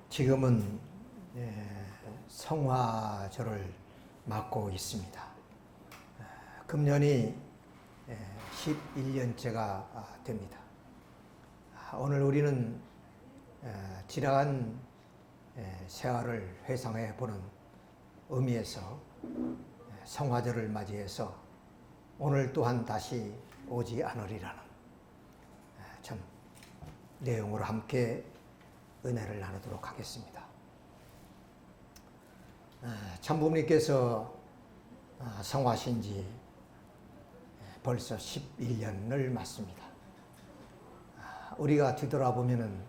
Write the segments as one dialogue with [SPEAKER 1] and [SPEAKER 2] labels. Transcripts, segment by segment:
[SPEAKER 1] 지금은 성화절을 맞고 있습니다. 금년이 11년째가 됩니다. 오늘 우리는 지나간 세월을 회상해 보는 의미에서 성화절을 맞이해서 오늘 또한 다시 오지 않으리라는 참 내용으로 함께 은혜를 나누도록 하겠습니다. 참부모님께서 성화하신 지 벌써 11년을 맞습니다. 우리가 뒤돌아보면은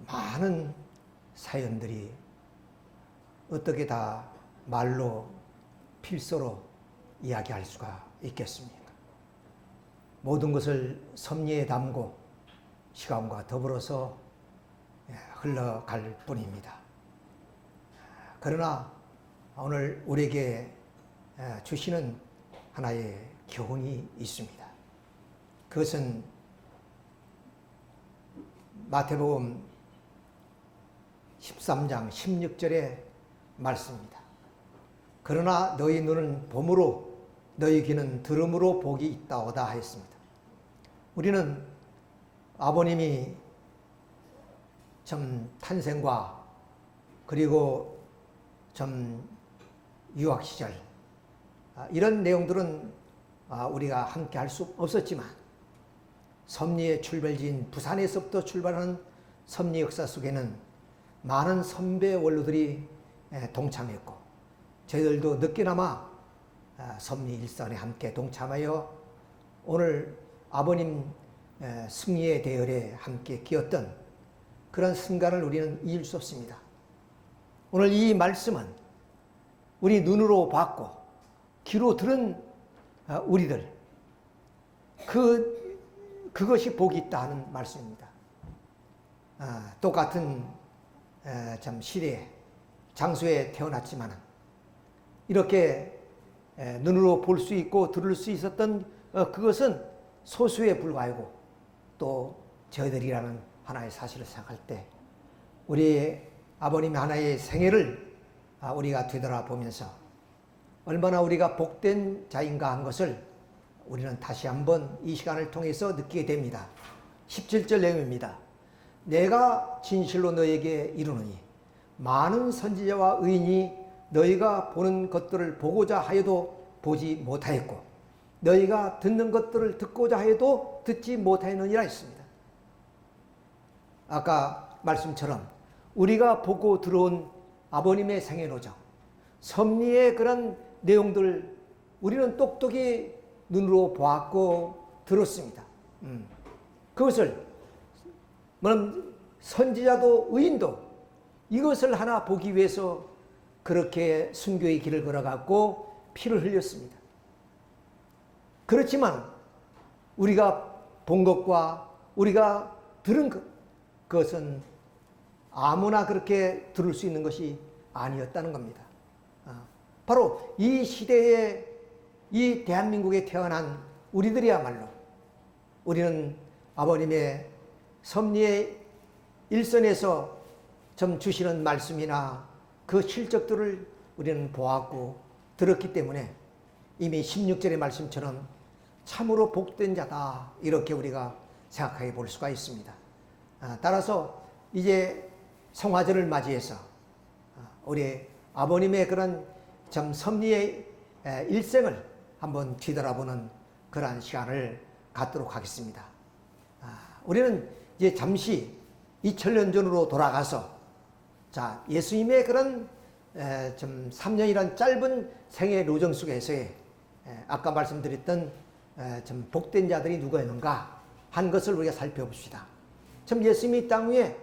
[SPEAKER 1] 많은 사연들이 어떻게 다 말로 필서로 이야기할 수가 있겠습니까? 모든 것을 섭리에 담고 시간과 더불어서 흘러갈 뿐입니다. 그러나 오늘 우리에게 주시는 하나의 교훈이 있습니다. 그것은 마태복음 13장 16절의 말씀입니다. 그러나 너희 눈은 봄으로 너희 귀는 들음으로 복이 있다오다 하였습니다. 우리는 아버님이 참 탄생과 그리고 좀 유학 시절 이런 내용들은 우리가 함께 할 수 없었지만 섭리의 출발지인 부산에서부터 출발하는 섭리 역사 속에는 많은 선배 원로들이 동참했고 저희들도 늦게나마 섭리 일선에 함께 동참하여 오늘 아버님 승리의 대열에 함께 끼었던 그런 순간을 우리는 잊을 수 없습니다. 오늘 이 말씀은 우리 눈으로 봤고 귀로 들은 우리들 그것이 복이 있다 하는 말씀입니다. 똑같은 참 시대에 장소에 태어났지만 이렇게 눈으로 볼 수 있고 들을 수 있었던 그것은 소수에 불과하고 또 저희들이라는 하나의 사실을 생각할 때 우리 아버님의 하나의 생애를 우리가 되돌아보면서 얼마나 우리가 복된 자인가 한 것을 우리는 다시 한번 이 시간을 통해서 느끼게 됩니다. 17절 내용입니다. 내가 진실로 너에게 이르노니 많은 선지자와 의인이 너희가 보는 것들을 보고자 하여도 보지 못하였고 너희가 듣는 것들을 듣고자 하여도 듣지 못하였느니라 했습니다. 아까 말씀처럼 우리가 보고 들어온 아버님의 생애로정, 섭리의 그런 내용들 우리는 똑똑히 눈으로 보았고 들었습니다. 그것을 선지자도 의인도 이것을 하나 보기 위해서 그렇게 순교의 길을 걸어갔고 피를 흘렸습니다. 그렇지만 우리가 본 것과 우리가 들은 그것은 아무나 그렇게 들을 수 있는 것이 아니었다는 겁니다. 바로 이 시대에 이 대한민국에 태어난 우리들이야말로 우리는 아버님의 섭리의 일선에서 좀 주시는 말씀이나 그 실적들을 우리는 보았고 들었기 때문에 이미 16절의 말씀처럼 참으로 복된 자다 이렇게 우리가 생각해 볼 수가 있습니다. 따라서 이제 성화절을 맞이해서 우리 아버님의 그런 참 섭리의 일생을 한번 뒤돌아보는 그러한 시간을 갖도록 하겠습니다. 우리는 이제 잠시 2000년 전으로 돌아가서 자 예수님의 그런 좀 3년이란 짧은 생애 로정 속에서의 아까 말씀드렸던 좀 복된 자들이 누구였는가 한 것을 우리가 살펴봅시다. 참 예수님이 땅 위에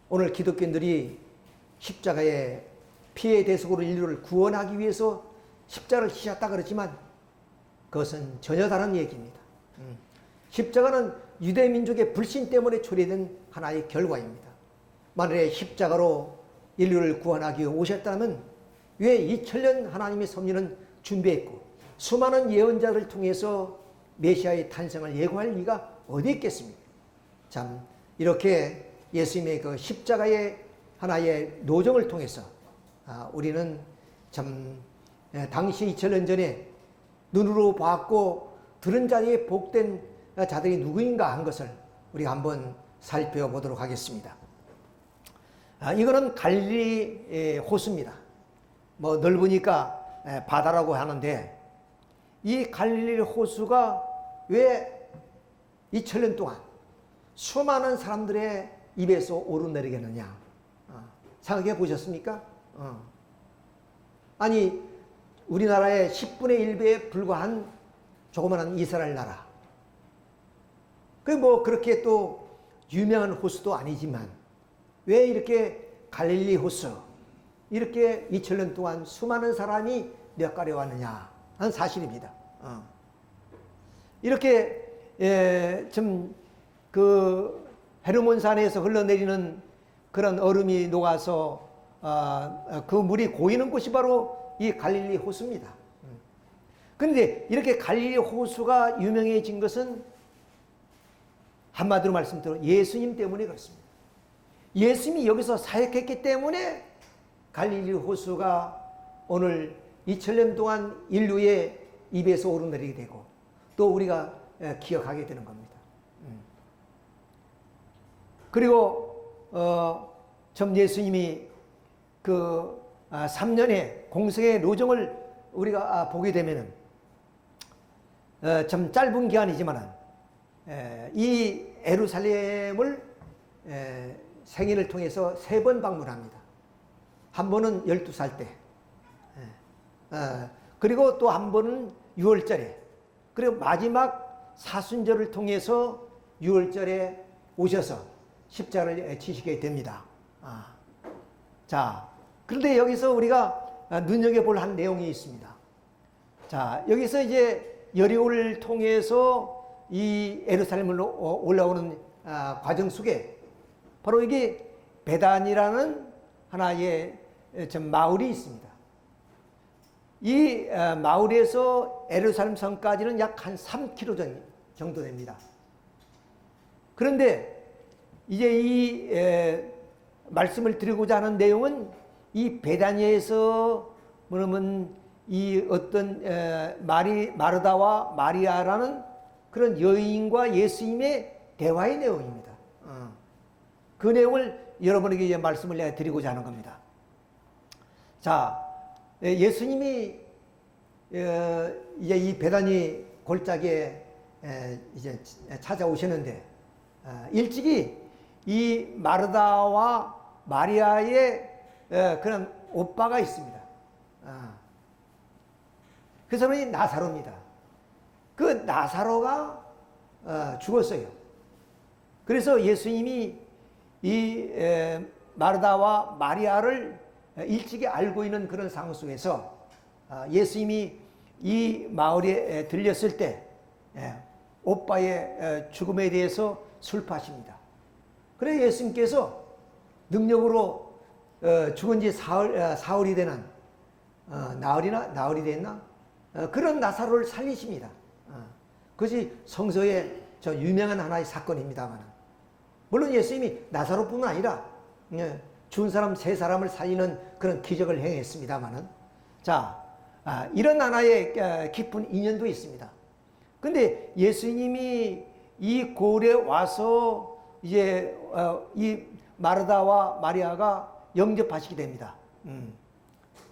[SPEAKER 1] 오늘 기독교인들이 십자가의 피의 대속으로 인류를 구원하기 위해서 십자가를 지셨다 그러지만 그것은 전혀 다른 얘기입니다. 십자가는 유대민족의 불신 때문에 초래된 하나의 결과입니다. 만일에 십자가로 인류를 구원하기 위해 오셨다면 왜 2000년 하나님의 섭리는 준비했고 수많은 예언자를 통해서 메시아의 탄생을 예고할 리가 어디 있겠습니까? 참 이렇게 예수님의 그 십자가의 하나의 노정을 통해서 우리는 참 당시 2000년 전에 눈으로 보았고 들은 자리에 복된 자들이 누구인가 한 것을 우리가 한번 살펴보도록 하겠습니다. 이거는 갈릴리 호수입니다. 뭐 넓으니까 바다라고 하는데 이 갈릴리 호수가 왜 2000년 동안 수많은 사람들의 입에서 오르내리겠느냐 생각해 보셨습니까? 아니 우리나라의 10분의 1배에 불과한 조그마한 이스라엘 나라 그 뭐 그렇게 또 유명한 호수도 아니지만 왜 이렇게 갈릴리 호수 이렇게 2000년 동안 수많은 사람이 몇 가려 왔느냐 하는 사실입니다. 이렇게 좀 그 헤르몬산에서 흘러내리는 그런 얼음이 녹아서 그 물이 고이는 곳이 바로 이 갈릴리 호수입니다. 그런데 이렇게 갈릴리 호수가 유명해진 것은 한마디로 말씀드려 예수님 때문에 그렇습니다. 예수님이 여기서 사역했기 때문에 갈릴리 호수가 오늘 2000년 동안 인류의 입에서 오르내리게 되고 또 우리가 기억하게 되는 겁니다. 그리고 참 예수님이 그 3년의 공생의 노정을 우리가 보게 되면은 참 짧은 기간이지만은 이 예루살렘을 생일을 통해서 3번 방문합니다. 한 번은 12살 때, 그리고 또 한 번은 6월절에, 그리고 마지막 사순절을 통해서 6월절에 오셔서 십자가를 지시게 됩니다. 자, 그런데 여기서 우리가 눈여겨볼 한 내용이 있습니다. 자, 여기서 이제 여리고를 통해서 이 예루살렘으로 올라오는 과정 속에 바로 이게 베단이라는 하나의 좀 마을이 있습니다. 이 마을에서 예루살렘 성까지는 약 한 3km 정도 됩니다. 그런데 이제 이 말씀을 드리고자 하는 내용은 이 베다니에서 뭐냐면 이 어떤 마르다와 마리아라는 그런 여인과 예수님의 대화의 내용입니다. 그 내용을 여러분에게 이제 말씀을 내가 드리고자 하는 겁니다. 자, 예수님이 이제 이 베다니 골짜기에 이제 찾아오시는데 일찍이 이 마르다와 마리아의 그런 오빠가 있습니다. 그 사람이 나사로입니다. 그 나사로가 죽었어요. 그래서 예수님이 이 마르다와 마리아를 일찍이 알고 있는 그런 상황 속에서 예수님이 이 마을에 들렸을 때 오빠의 죽음에 대해서 슬퍼하십니다. 그래서 예수님께서 능력으로 죽은 지 사흘이 되는 나흘이 됐나? 그런 나사로를 살리십니다. 그것이 성서의 저 유명한 하나의 사건입니다만, 물론 예수님이 나사로뿐만 아니라 죽은 사람 3사람을 살리는 그런 기적을 행했습니다만은, 자, 이런 하나의 깊은 인연도 있습니다. 근데 예수님이 이 고을에 와서 이제 이 마르다와 마리아가 영접하시게 됩니다.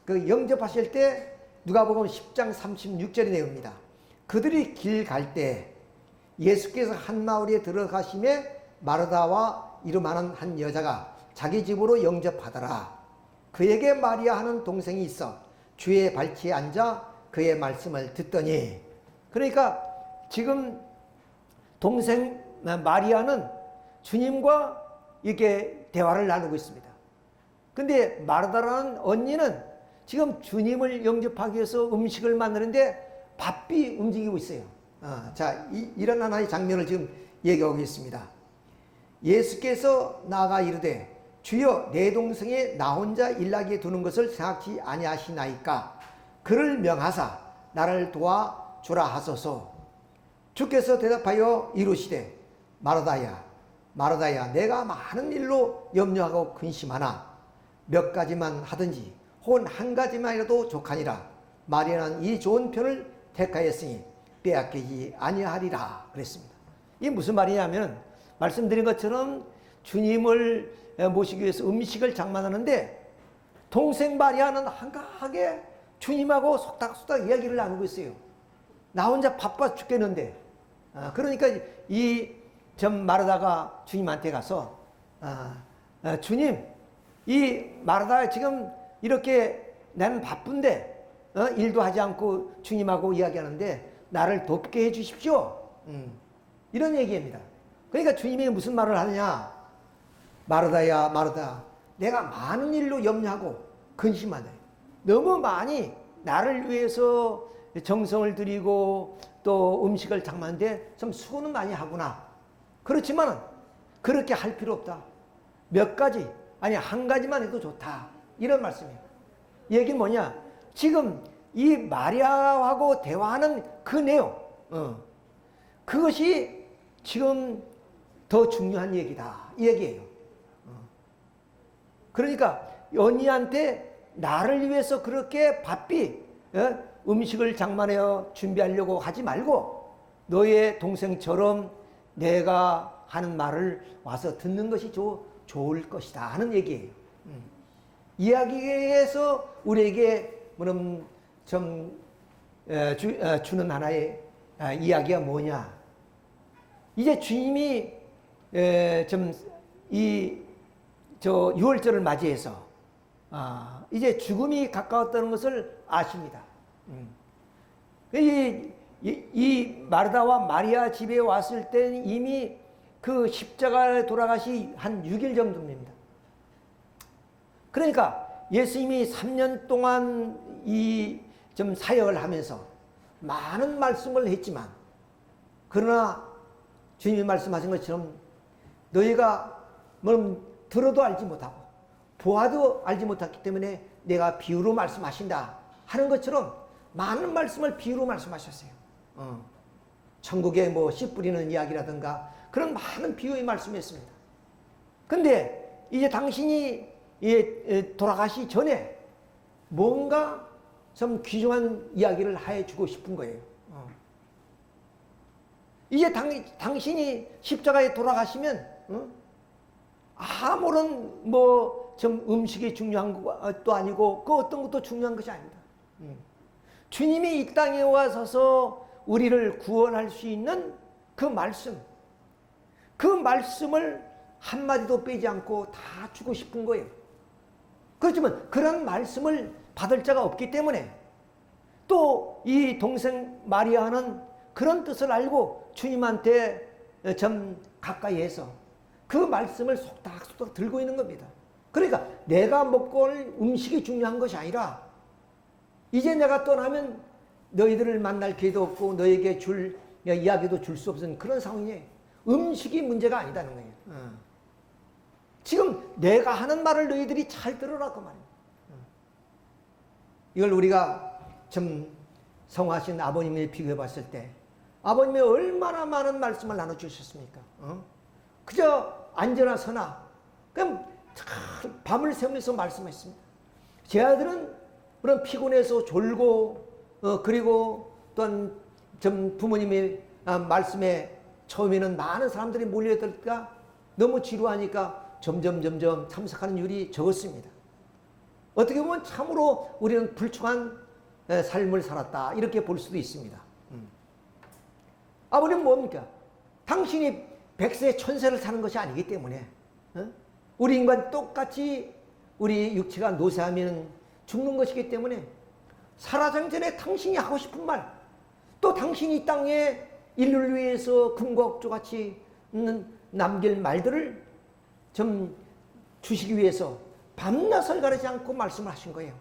[SPEAKER 1] 그 영접하실 때 누가복음 10장 36절의 내용입니다. 그들이 길 갈 때 예수께서 한 마을에 들어가심에 마르다와 이름하는 한 여자가 자기 집으로 영접하더라. 그에게 마리아 하는 동생이 있어 주의 발치에 앉아 그의 말씀을 듣더니, 그러니까 지금 동생 마리아는 주님과 이렇게 대화를 나누고 있습니다. 근데 마르다라는 언니는 지금 주님을 영접하기 위해서 음식을 만드는데 바삐 움직이고 있어요. 자, 이런 하나의 장면을 지금 얘기하고 있습니다. 예수께서 나아가 이르되 주여 내 동생이 나 혼자 일나게 두는 것을 생각지 아니하시나이까 그를 명하사 나를 도와주라 하소서. 주께서 대답하여 이르시되 마르다야 마르다야 내가 많은 일로 염려하고 근심하나 몇 가지만 하든지 혹은 한 가지만이라도 족하니라. 마리아는 이 좋은 편을 택하였으니 빼앗기지 아니하리라 그랬습니다. 이게 무슨 말이냐면 말씀드린 것처럼 주님을 모시기 위해서 음식을 장만하는데 동생 마리아는 한가하게 주님하고 속닥속닥 이야기를 나누고 있어요. 나 혼자 바빠 죽겠는데. 그러니까 이 점 마르다가 주님한테 가서 주님, 이 마르다가 지금 이렇게 나는 바쁜데 일도 하지 않고 주님하고 이야기하는데 나를 돕게 해 주십시오. 이런 얘기입니다. 그러니까 주님이 무슨 말을 하느냐. 마르다야 마르다, 내가 많은 일로 염려하고 근심하네. 너무 많이 나를 위해서 정성을 들이고 또 음식을 장만하는데 좀 수고는 많이 하구나. 그렇지만 그렇게 할 필요 없다. 몇 가지, 아니 한 가지만 해도 좋다. 이런 말씀이에요. 이 얘기는 뭐냐, 지금 이 마리아하고 대화하는 그 내용, 그것이 지금 더 중요한 얘기다, 이 얘기예요. 그러니까 언니한테 나를 위해서 그렇게 바삐 음식을 장만하여 준비하려고 하지 말고 너의 동생처럼 내가 하는 말을 와서 듣는 것이 좋을 것이다 하는 얘기예요. 이야기에서 우리에게 좀 주는 하나의 이야기가 뭐냐. 이제 주님이 저 유월절을 맞이해서 이제 죽음이 가까웠다는 것을 아십니다. 이 마르다와 마리아 집에 왔을 때는 이미 그 십자가에 돌아가시 한 6일 정도입니다. 그러니까 예수님이 3년 동안 좀 사역을 하면서 많은 말씀을 했지만, 그러나 주님이 말씀하신 것처럼 너희가 들어도 알지 못하고 보아도 알지 못했기 때문에 내가 비유로 말씀하신다 하는 것처럼 많은 말씀을 비유로 말씀하셨어요. 천국에 씨 뿌리는 이야기라든가 그런 많은 비유의 말씀이었습니다. 근데 이제 당신이 돌아가시 전에 뭔가 좀 귀중한 이야기를 해주고 싶은 거예요. 이제 당신이 십자가에 돌아가시면 아무런 좀 음식이 중요한 것도 아니고 그 어떤 것도 중요한 것이 아닙니다. 주님이 이 땅에 와서서 우리를 구원할 수 있는 그 말씀을 한마디도 빼지 않고 다 주고 싶은 거예요. 그렇지만 그런 말씀을 받을 자가 없기 때문에 또 이 동생 마리아는 그런 뜻을 알고 주님한테 좀 가까이해서 그 말씀을 속닥속닥 들고 있는 겁니다. 그러니까 내가 먹고 올 음식이 중요한 것이 아니라 이제 내가 떠나면 너희들을 만날 기회도 없고 너에게 줄 이야기도 줄 수 없는 그런 상황이에요. 음식이 문제가 아니다는 거예요. 지금 내가 하는 말을 너희들이 잘 들으라고 말이에요. 이걸 우리가 좀 성화하신 아버님을 비교해 봤을 때 아버님이 얼마나 많은 말씀을 나눠주셨습니까? 그저 앉으나 서나 그냥 밤을 새우면서 말씀했습니다. 제 아들은 그런 피곤해서 졸고 그리고 또한 좀 부모님의 말씀에 처음에는 많은 사람들이 몰려들까 너무 지루하니까 점점 참석하는 율이 적었습니다. 어떻게 보면 참으로 우리는 불충한 삶을 살았다 이렇게 볼 수도 있습니다. 아버님 뭡니까? 당신이 100세 1000세를 사는 것이 아니기 때문에 우리 인간 똑같이 우리 육체가 노쇠하면 죽는 것이기 때문에 살아장 전에 당신이 하고 싶은 말, 또 당신이 이 땅에 인류를 위해서 금과 옥조같이 남길 말들을 좀 주시기 위해서 밤낮을 가리지 않고 말씀을 하신 거예요.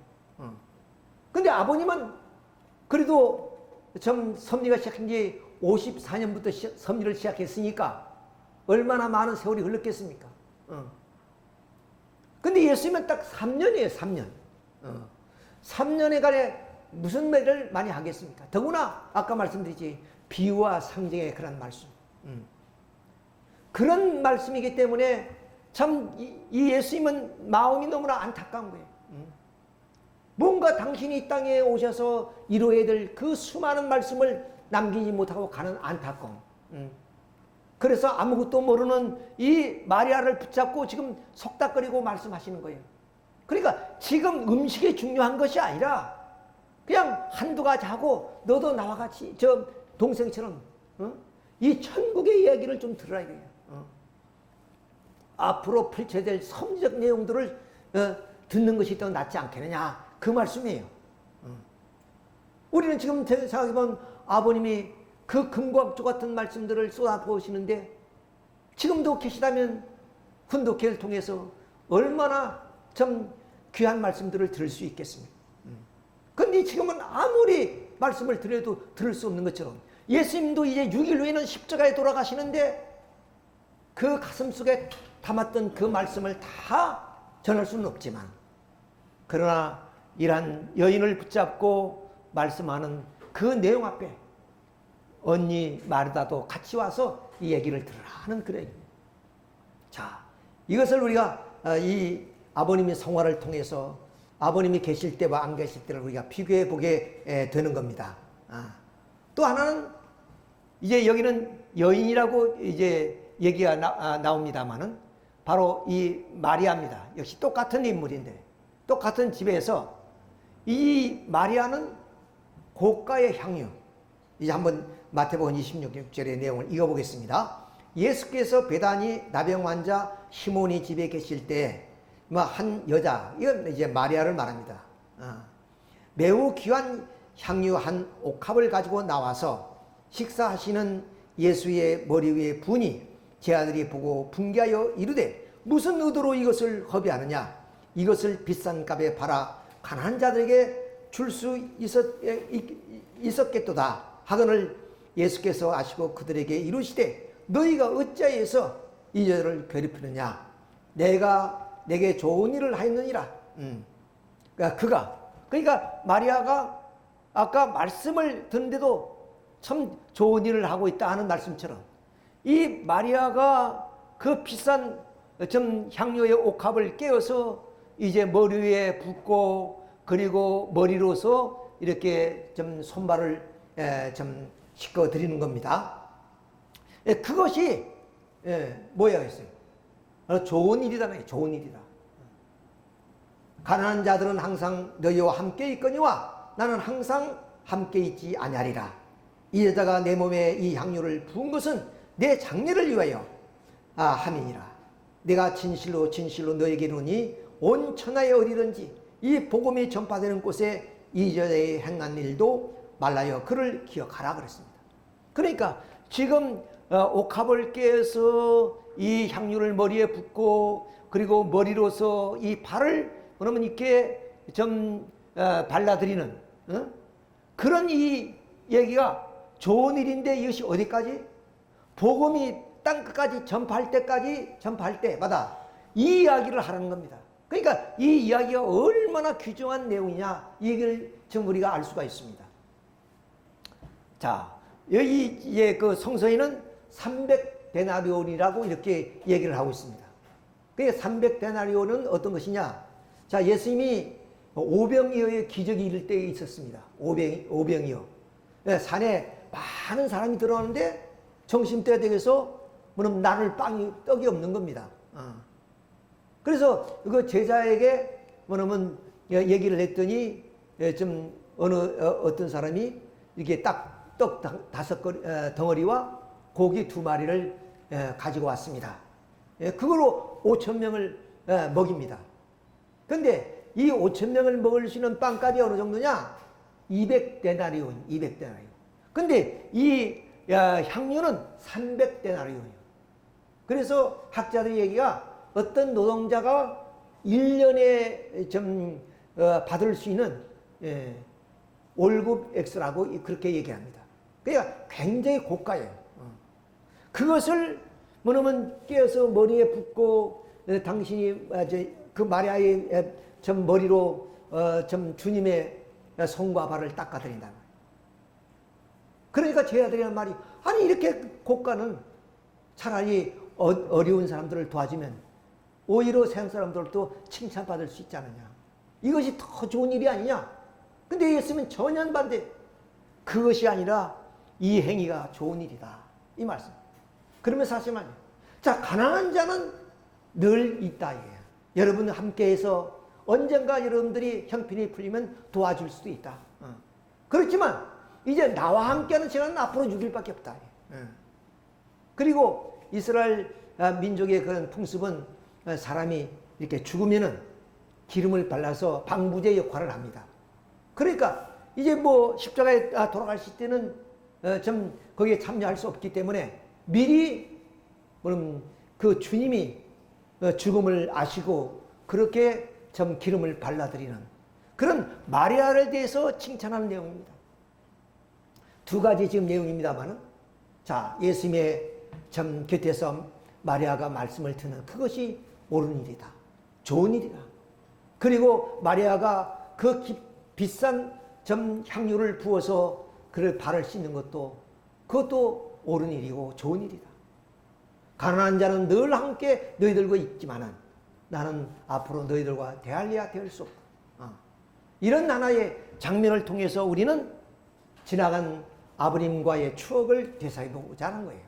[SPEAKER 1] 근데 아버님은 그래도 좀 섭리가 시작한 지 54년부터 섭리를 시작했으니까 얼마나 많은 세월이 흘렀겠습니까? 근데 예수님은 딱 3년이에요, 3년. 3년에 무슨 말을 많이 하겠습니까? 더구나 아까 말씀드렸지 비유와 상징의 그런 말씀. 그런 말씀이기 때문에 참 이 예수님은 마음이 너무나 안타까운 거예요. 뭔가 당신이 이 땅에 오셔서 이루어야 될 그 수많은 말씀을 남기지 못하고 가는 안타까움. 그래서 아무것도 모르는 이 마리아를 붙잡고 지금 속닥거리고 말씀하시는 거예요. 그러니까 지금 음식이 중요한 것이 아니라 그냥 한두 가지 하고 너도 나와 같이 저 동생처럼 이 천국의 이야기를 좀 들어야 돼요. 앞으로 펼쳐질 성적 내용들을 듣는 것이 더 낫지 않겠느냐 그 말씀이에요. 우리는 지금 생각해보면 아버님이 그 금과 옥조 같은 말씀들을 쏟아부으시는데 지금도 계시다면 훈독회를 통해서 얼마나 참 귀한 말씀들을 들을 수 있겠습니까? 그런데 지금은 아무리 말씀을 드려도 들을 수 없는 것처럼 예수님도 이제 6일 후에는 십자가에 돌아가시는데 그 가슴 속에 담았던 그 말씀을 다 전할 수는 없지만 그러나 이러한 여인을 붙잡고 말씀하는 그 내용 앞에 언니 마르다도 같이 와서 이 얘기를 들으라는 그런 얘기입니다. 자, 이것을 우리가 이 아버님의 성화를 통해서 아버님이 계실 때와 안 계실 때를 우리가 비교해 보게 되는 겁니다. 또 하나는 이제 여기는 여인이라고 이제 얘기가 나옵니다만은 바로 이 마리아입니다. 역시 똑같은 인물인데 똑같은 집에서 이 마리아는 고가의 향유. 이제 한번 마태복음 26절의 내용을 읽어보겠습니다. 예수께서 베다니 나병 환자 시몬이 집에 계실 때 한 여자, 이건 이제 마리아를 말합니다. 매우 귀한 향유 한 옥합을 가지고 나와서 식사하시는 예수의 머리 위에 부니 제 아들이 보고 분개하여 이르되 무슨 의도로 이것을 허비하느냐 이것을 비싼 값에 팔아 가난한 자들에게 줄 수 있었겠도다 하거늘 예수께서 아시고 그들에게 이르시되 너희가 어찌하여서 이 여자를 괴롭히느냐 내가 내게 좋은 일을 하였느니라. 그러니까 마리아가 아까 말씀을 듣는데도 참 좋은 일을 하고 있다 하는 말씀처럼 이 마리아가 그 비싼 좀 향료의 옥합을 깨어서 이제 머리 위에 붓고 그리고 머리로서 이렇게 좀 손발을 좀 씻겨 드리는 겁니다. 그것이 뭐야 했어요? 좋은 일이다. 좋은 일이다. 가난한 자들은 항상 너희와 함께 있거니와 나는 항상 함께 있지 아니하리라. 이 여자가 내 몸에 이 향유를 부은 것은 내 장례를 위하여 함이니라. 내가 진실로 진실로 너에게 이르노니 온 천하에 어디든지 이 복음이 전파되는 곳에 이 여자의 행한 일도 말라여 그를 기억하라 그랬습니다. 그러니까 지금 옥합을 깨서 이 향유를 머리에 붓고 그리고 머리로서 이 발을 그러면 이렇게 좀 발라드리는 그런 이 얘기가 좋은 일인데 이것이 어디까지? 복음이 땅끝까지 전파할 때마다 이 이야기를 하라는 겁니다. 그러니까 이 이야기가 얼마나 귀중한 내용이냐 이 얘기를 지금 우리가 알 수가 있습니다. 자, 여기 그 성서에는 300데나리온이라고 이렇게 얘기를 하고 있습니다. 그러니까 300데나리온은 어떤 것이냐? 자, 예수님이 오병이어의 기적이 이를 때에 있었습니다. 오병이어. 산에 많은 사람이 들어가는데 점심때 되어서 뭐냐면 나눌 떡이 없는 겁니다. 그래서 그 제자에게 뭐냐면 얘기를 했더니 좀 어떤 사람이 이렇게 딱 떡 5덩어리와 고기 2마리를 가지고 왔습니다. 그걸로 5,000명을 먹입니다. 근데 이 5,000명을 먹을 수 있는 빵값이 어느 정도냐? 200데나리온. 근데 이 향유는 300데나리온이에요. 그래서 학자들의 얘기가 어떤 노동자가 1년에 좀 받을 수 있는 월급 X라고 그렇게 얘기합니다. 그러니까 굉장히 고가예요. 그것을 뭐냐면 깨어서 머리에 붓고 당신이 그 마리아의 좀 머리로 좀 주님의 손과 발을 닦아드린다. 그러니까 제자들이란 말이 아니 이렇게 고가는 차라리 어려운 사람들을 도와주면 오히려 세상 사람들도 칭찬받을 수 있지 않느냐. 이것이 더 좋은 일이 아니냐. 근데 예수님은 전혀 반대. 그것이 아니라 이 행위가 좋은 일이다. 이 말씀. 그러면 사실 말이에요. 자, 가난한 자는 늘 있다. 이게요. 여러분 함께해서 언젠가 여러분들이 형편이 풀리면 도와줄 수도 있다. 그렇지만 이제 나와 함께하는 시간은 앞으로 6일밖에 없다. 그리고 이스라엘 민족의 그런 풍습은 사람이 이렇게 죽으면은 기름을 발라서 방부제 역할을 합니다. 그러니까 이제 뭐 십자가에 돌아가실 때는 좀 거기에 참여할 수 없기 때문에 미리 그 주님이 죽음을 아시고 그렇게 좀 기름을 발라드리는 그런 마리아를 대해서 칭찬하는 내용입니다. 두 가지 지금 내용입니다만은, 자, 예수님의 참 곁에서 마리아가 말씀을 듣는 그것이 옳은 일이다. 좋은 일이다. 그리고 마리아가 그 비싼 점 향유를 부어서 그를 발을 씻는 것도 그것도 옳은 일이고 좋은 일이다. 가난한 자는 늘 함께 너희들과 있지만은 나는 앞으로 너희들과 대할래야 대할 수 없다. 이런 하나의 장면을 통해서 우리는 지나간 아버님과의 추억을 되살려보고자 하는 거예요.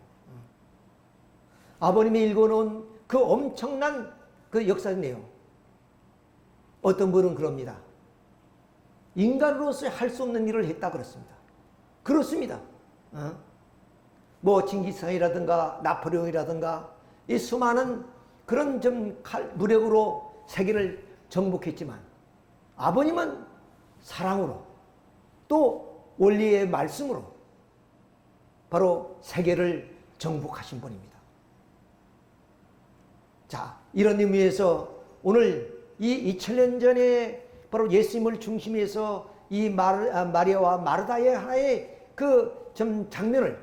[SPEAKER 1] 아버님이 읽어놓은 그 엄청난 그 역사의 내용. 어떤 분은 그럽니다. 인간으로서 할 수 없는 일을 했다 그렇습니다. 그렇습니다. 뭐 징기스칸이라든가 나폴레옹이라든가 이 수많은 그런 좀 무력으로 세계를 정복했지만 아버님은 사랑으로 또 원리의 말씀으로 바로 세계를 정복하신 분입니다. 자, 이런 의미에서 오늘 이 2000년 전에 바로 예수님을 중심에서 이 마리아와 마르다의 하나의 그 좀 장면을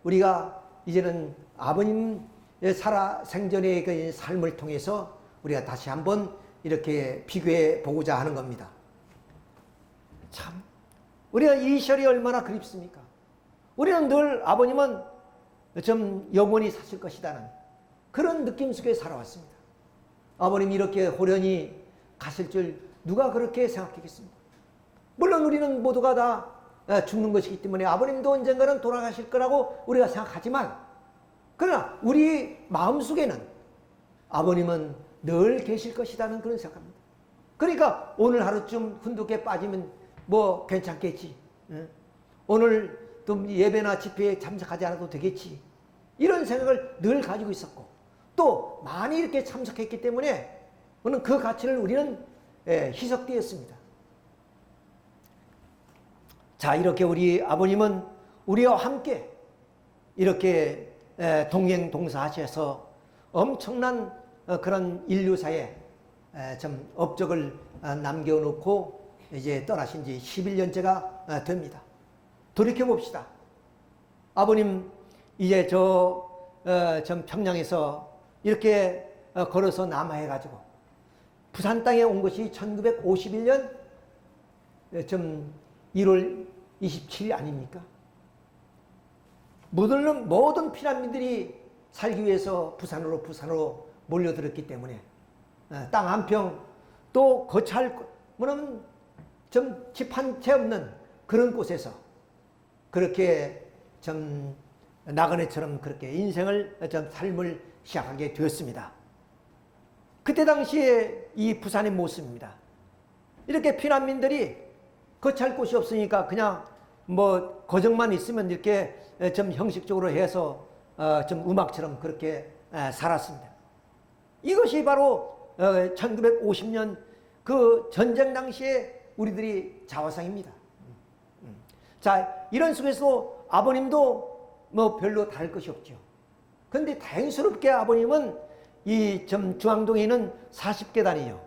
[SPEAKER 1] 우리가 이제는 아버님의 생전의 그 삶을 통해서 우리가 다시 한번 이렇게 비교해 보고자 하는 겁니다. 참, 우리가 이 시절이 얼마나 그립습니까? 우리는 늘 아버님은 좀 영원히 사실 것이라는 그런 느낌 속에 살아왔습니다. 아버님이 이렇게 호련히 가실 줄 누가 그렇게 생각했겠습니까? 물론 우리는 모두가 다 죽는 것이기 때문에 아버님도 언젠가는 돌아가실 거라고 우리가 생각하지만, 그러나 우리 마음속에는 아버님은 늘 계실 것이라는 그런 생각합니다. 그러니까 오늘 하루쯤 훈독에 빠지면 뭐 괜찮겠지. 오늘 또 예배나 집회에 참석하지 않아도 되겠지. 이런 생각을 늘 가지고 있었고, 또 많이 이렇게 참석했기 때문에 그 가치를 우리는 희석되었습니다. 자, 이렇게 우리 아버님은 우리와 함께 이렇게 동행동사하셔서 엄청난 그런 인류사에 좀 업적을 남겨놓고 이제 떠나신 지 11년째가 됩니다. 돌이켜봅시다. 아버님 이제 좀 평양에서 이렇게 걸어서 남하해가지고 부산 땅에 온 것이 1951년 좀 1월 27일 아닙니까? 모든 피난민들이 살기 위해서 부산으로 몰려들었기 때문에 땅 한 평 또 거처할 뭐는 좀 집 한 채 없는 그런 곳에서 그렇게 좀 나그네처럼 그렇게 인생을 좀 삶을 시작하게 되었습니다. 그때 당시에 이 부산의 모습입니다. 이렇게 피난민들이 거처할 곳이 없으니까 그냥 뭐 거정만 있으면 이렇게 좀 형식적으로 해서 좀 음악처럼 그렇게 살았습니다. 이것이 바로 1950년 그 전쟁 당시에 우리들이 자화상입니다. 자, 이런 속에서 아버님도 뭐 별로 다를 것이 없죠. 그런데 다행스럽게 아버님은 이 중앙동에 있는 40계단이요.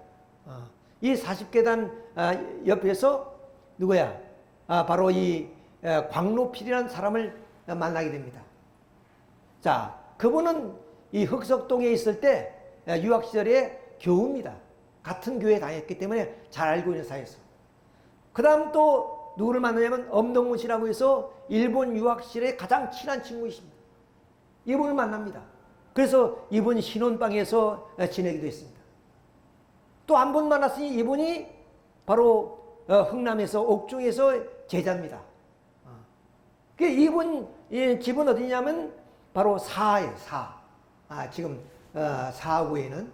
[SPEAKER 1] 이 40계단 옆에서 누구야? 바로 이 광로필이라는 사람을 만나게 됩니다. 자, 그분은 이 흑석동에 있을 때 유학 시절에 교우입니다. 같은 교회에 다녔기 때문에 잘 알고 있는 사이에서. 그 다음 또 누구를 만나냐면 엄동훈 씨라고 해서 일본 유학 시절에 가장 친한 친구이십니다. 이분을 만납니다. 그래서 이분 신혼방에서 지내기도 했습니다. 또 한 번 만났으니 이분이 바로 흥남에서 옥중에서 제자입니다. 이분 집은 어디냐면 바로 사하예요. 사. 지금 사하구에는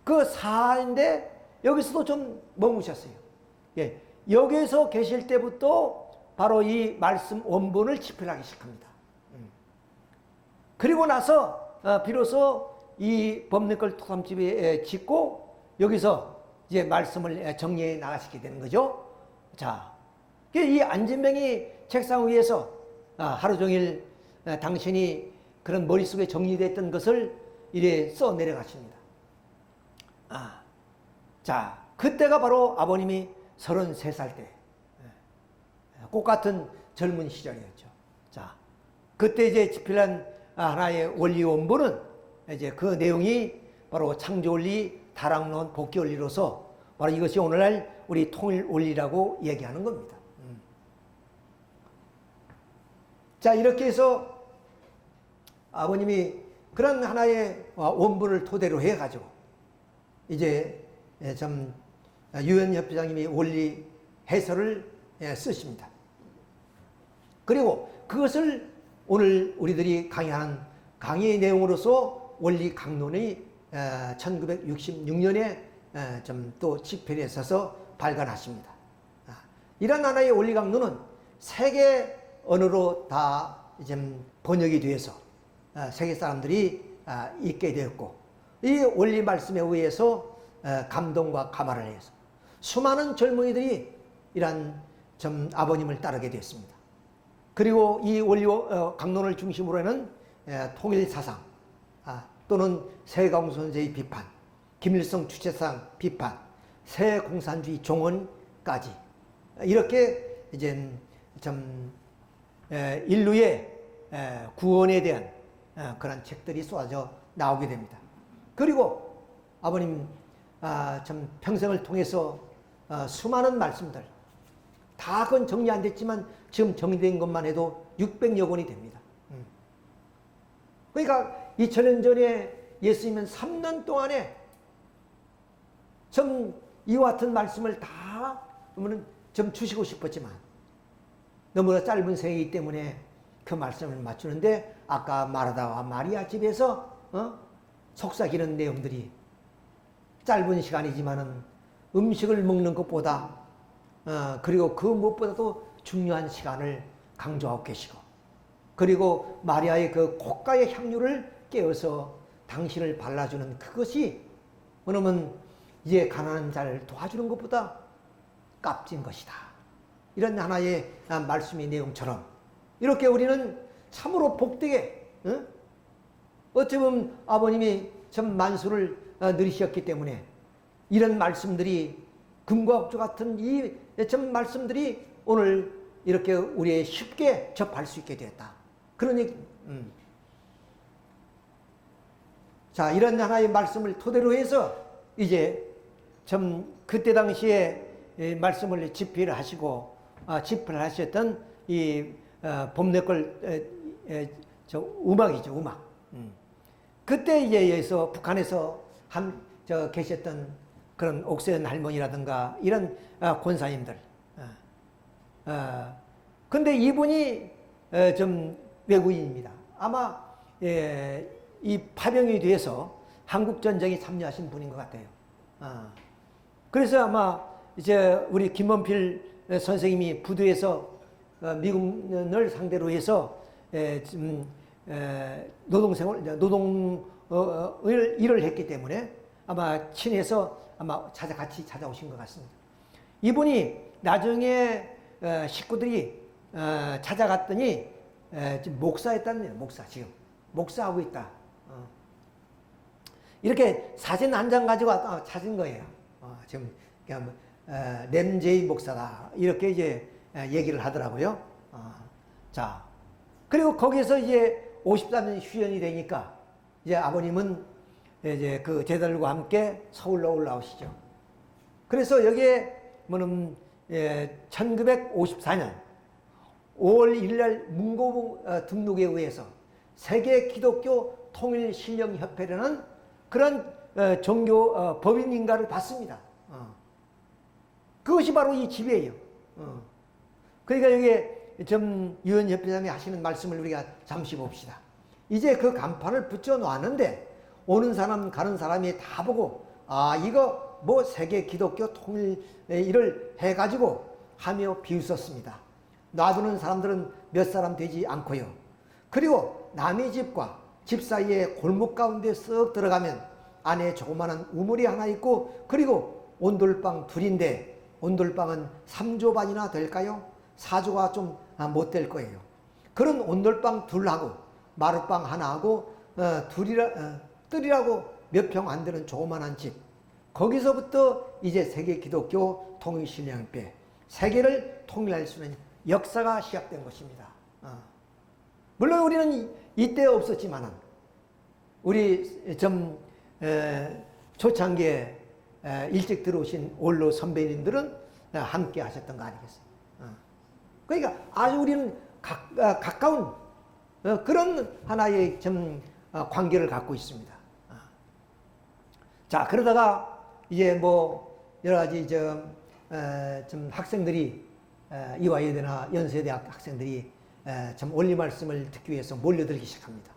[SPEAKER 1] 그 사하인데 여기서도 좀 머무셨어요. 예, 여기서 계실 때부터 바로 이 말씀 원본을 집필하기 시작합니다. 그리고 나서 비로소 이 법례걸 토담집에 짓고 여기서 이제 말씀을 정리해 나가시게 되는 거죠. 자, 이 안진뱅이 책상 위에서 하루 종일 당신이 그런 머릿속에 정리됐던 것을 이래 써 내려가십니다. 자, 그때가 바로 아버님이 33살 때, 꽃 같은 젊은 시절이었죠. 자, 그때 이제 집필한 하나의 원리 원본은 이제 그 내용이 바로 창조원리, 다락론, 복귀원리로서 바로 이것이 오늘날 우리 통일원리라고 얘기하는 겁니다. 자, 이렇게 해서 아버님이 그런 하나의 원본을 토대로 해가지고 이제 좀 유엔협회장님이 원리 해설을 쓰십니다. 그리고 그것을 오늘 우리들이 강의하는 강의의 내용으로서 원리 강론이 1966년에 좀 또 집필에 있어서 발간하십니다. 이런 하나의 원리 강론은 세계 언어로 다 이제 번역이 되어서 세계 사람들이 읽게 되었고, 이 원리 말씀에 의해서 감동과 감화를 해서 수많은 젊은이들이 이런 좀 아버님을 따르게 되었습니다. 그리고 이 원리 강론을 중심으로 하는 통일 사상 또는 세가공선제의 비판, 김일성 주체상 비판, 새 공산주의 종언까지 이렇게 이제 좀 인류의 구원에 대한 그런 책들이 쏟아져 나오게 됩니다. 그리고 아버님 참 평생을 통해서 수많은 말씀들 다 그건 정리 안 됐지만 지금 정리된 것만 해도 600여 권이 됩니다. 그러니까 2000년 전에 예수님은 3년 동안에 좀 이와 같은 말씀을 다 좀 주시고 싶었지만 너무나 짧은 생이기 때문에 그 말씀을 맞추는데 아까 마르다와 마리아 집에서 속삭이는 내용들이 짧은 시간이지만은 음식을 먹는 것보다 그리고 그 무엇보다도 중요한 시간을 강조하고 계시고, 그리고 마리아의 그 고가의 향유를 깨어서 당신을 발라주는 그것이 뭐냐면 이제 가난한 자를 도와주는 것보다 값진 것이다. 이런 하나의 말씀의 내용처럼 이렇게 우리는 참으로 복되게 어쩌면 아버님이 참 만수를 누리셨기 때문에 이런 말씀들이 금과 옥조 같은 이 참 말씀들이 오늘 이렇게 우리의 쉽게 접할 수 있게 되었다. 그런 얘기. 자, 이런 하나의 말씀을 토대로 해서 이제 좀 그때 당시에 말씀을 집필을 하시고 집필을 하셨던 이 봄내걸 음악이죠, 음악. 그때 이제 여기서 북한에서 계셨던 그런 옥세현 할머니라든가 이런 권사님들. 근데 이분이 좀 외국인입니다. 아마 이 파병이 돼서 한국전쟁에 참여하신 분인 것 같아요. 그래서 아마 이제 우리 김원필 선생님이 부두에서 미군을 상대로 해서 노동을 일을 했기 때문에 아마 친해서 아마 같이 찾아오신 것 같습니다. 이분이 나중에 식구들이 찾아갔더니 지금 목사였다는 목사, 지금 목사하고 있다. 이렇게 사진 한 장 가지고 찾은 거예요. 지금 램제이 목사다 이렇게 이제 얘기를 하더라고요. 자, 그리고 거기서 이제 53년 휴연이 되니까 이제 아버님은 이제 그 제자들과 함께 서울로 올라오시죠. 그래서 여기에 뭐는 1954년 5월 1일 날 문고봉 등록에 의해서 세계 기독교 통일신령협회라는 그런 종교 법인 인가를 받습니다. 그것이 바로 이 집이에요. 그러니까 여기에 좀 유엔 협회장이 하시는 말씀을 우리가 잠시 봅시다. 이제 그 간판을 붙여 놨는데 오는 사람 가는 사람이 다 보고 이거 뭐 세계 기독교 통일 일을 해가지고 하며 비웃었습니다. 놔두는 사람들은 몇 사람 되지 않고요. 그리고 남의 집과 집 사이에 골목 가운데 쓱 들어가면 안에 조그마한 우물이 하나 있고 그리고 온돌방 둘인데 온돌방은 3조 반이나 될까요? 4조가 좀 못 될 거예요. 그런 온돌방 둘하고 마룻방 하나하고 뜰이라고 몇 평 안 되는 조그만한 집. 거기서부터 이제 세계 기독교 통일신령협회 세계를 통일할 수 있는 역사가 시작된 것입니다. 물론 우리는 이때 없었지만은 우리 좀 초창기에 일찍 들어오신 원로 선배님들은 함께 하셨던 거 아니겠어요? 그러니까 아주 우리는 가까운 그런 하나의 좀 관계를 갖고 있습니다. 자, 그러다가 이제 뭐 여러 가지 좀 학생들이 이화여대나 연세대학 학생들이 좀 원리 말씀을 듣기 위해서 몰려들기 시작합니다.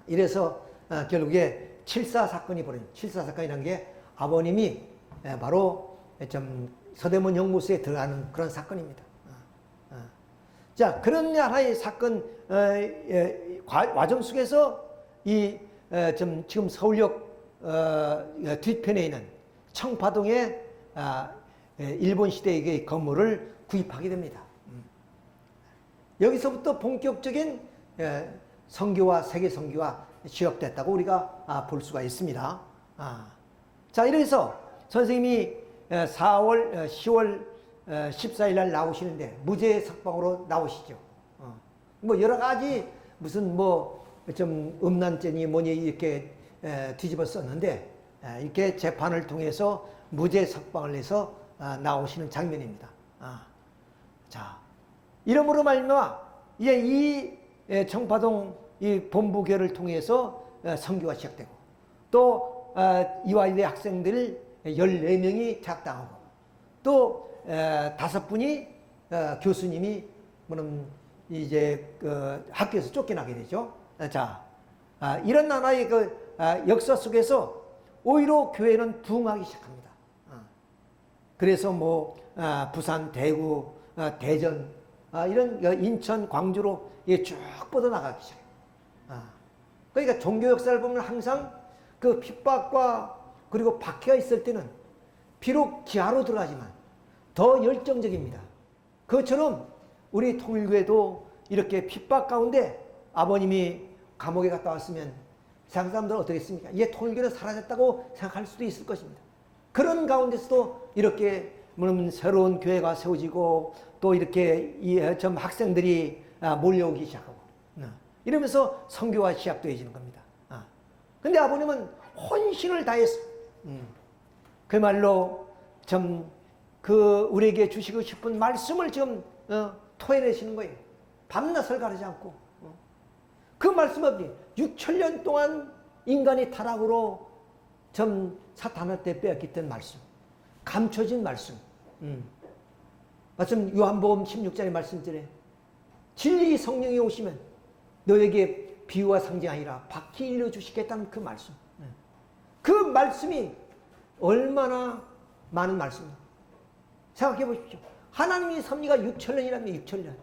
[SPEAKER 1] 이래서 결국에 7.4 사건이 벌어집니다. 7.4 사건이라는 게 아버님이 바로 좀 서대문 형무소에 들어가는 그런 사건입니다. 자, 그런 하나의 사건 과정 속에서 지금 서울역 뒤편에 있는 청파동에 일본 시대의 건물을 구입하게 됩니다. 여기서부터 본격적인 선교와 세계 선교가 시작됐다고 우리가 볼 수가 있습니다. 자, 이래서 선생님이 10월 14일 날 나오시는데 무죄 석방으로 나오시죠. 뭐 여러 가지 무슨 뭐 좀 음란죄니 뭐니 이렇게 뒤집어 썼는데 이렇게 재판을 통해서 무죄 석방을 해서 나오시는 장면입니다. 자, 이러므로 말미암아 이제 이 청파동 이 본부교를 통해서 선교가 시작되고 또 이화여대 학생들 14명이 작당하고 또 5분이 교수님이 이제 학교에서 쫓겨나게 되죠. 자, 이런 하나의 역사 속에서 오히려 교회는 부흥하기 시작합니다. 그래서 뭐 부산, 대구, 대전 이런 인천, 광주로 쭉 뻗어나가기 시작해요. 그러니까 종교 역사를 보면 항상 그 핍박과 그리고 박해가 있을 때는 비록 지하로 들어가지만 더 열정적입니다. 그것처럼 우리 통일교회도 이렇게 핍박 가운데 아버님이 감옥에 갔다 왔으면 세상 사람들은 어떻겠습니까? 얘 통일교는 사라졌다고 생각할 수도 있을 것입니다. 그런 가운데서도 이렇게 새로운 교회가 세워지고 또 이렇게 좀 학생들이 몰려오기 시작하고 이러면서 선교가 시작되어지는 겁니다. 근데 아버님은 혼신을 다해서 그말로 좀 우리에게 주시고 싶은 말씀을 지금 토해내시는 거예요. 밤낮을 가리지 않고. 그 말씀은 6천년 동안 인간이 타락으로 좀 사탄한테 빼앗겼던 말씀. 감춰진 말씀. 말씀 요한복음 16장의 말씀들에 진리 성령이 오시면 너에게 비유와 상징이 아니라 박히 일러주시겠다는 그 말씀. 그 말씀이 얼마나 많은 말씀입니다. 생각해 보십시오. 하나님의 섭리가 6천년이랍니다. 6천년.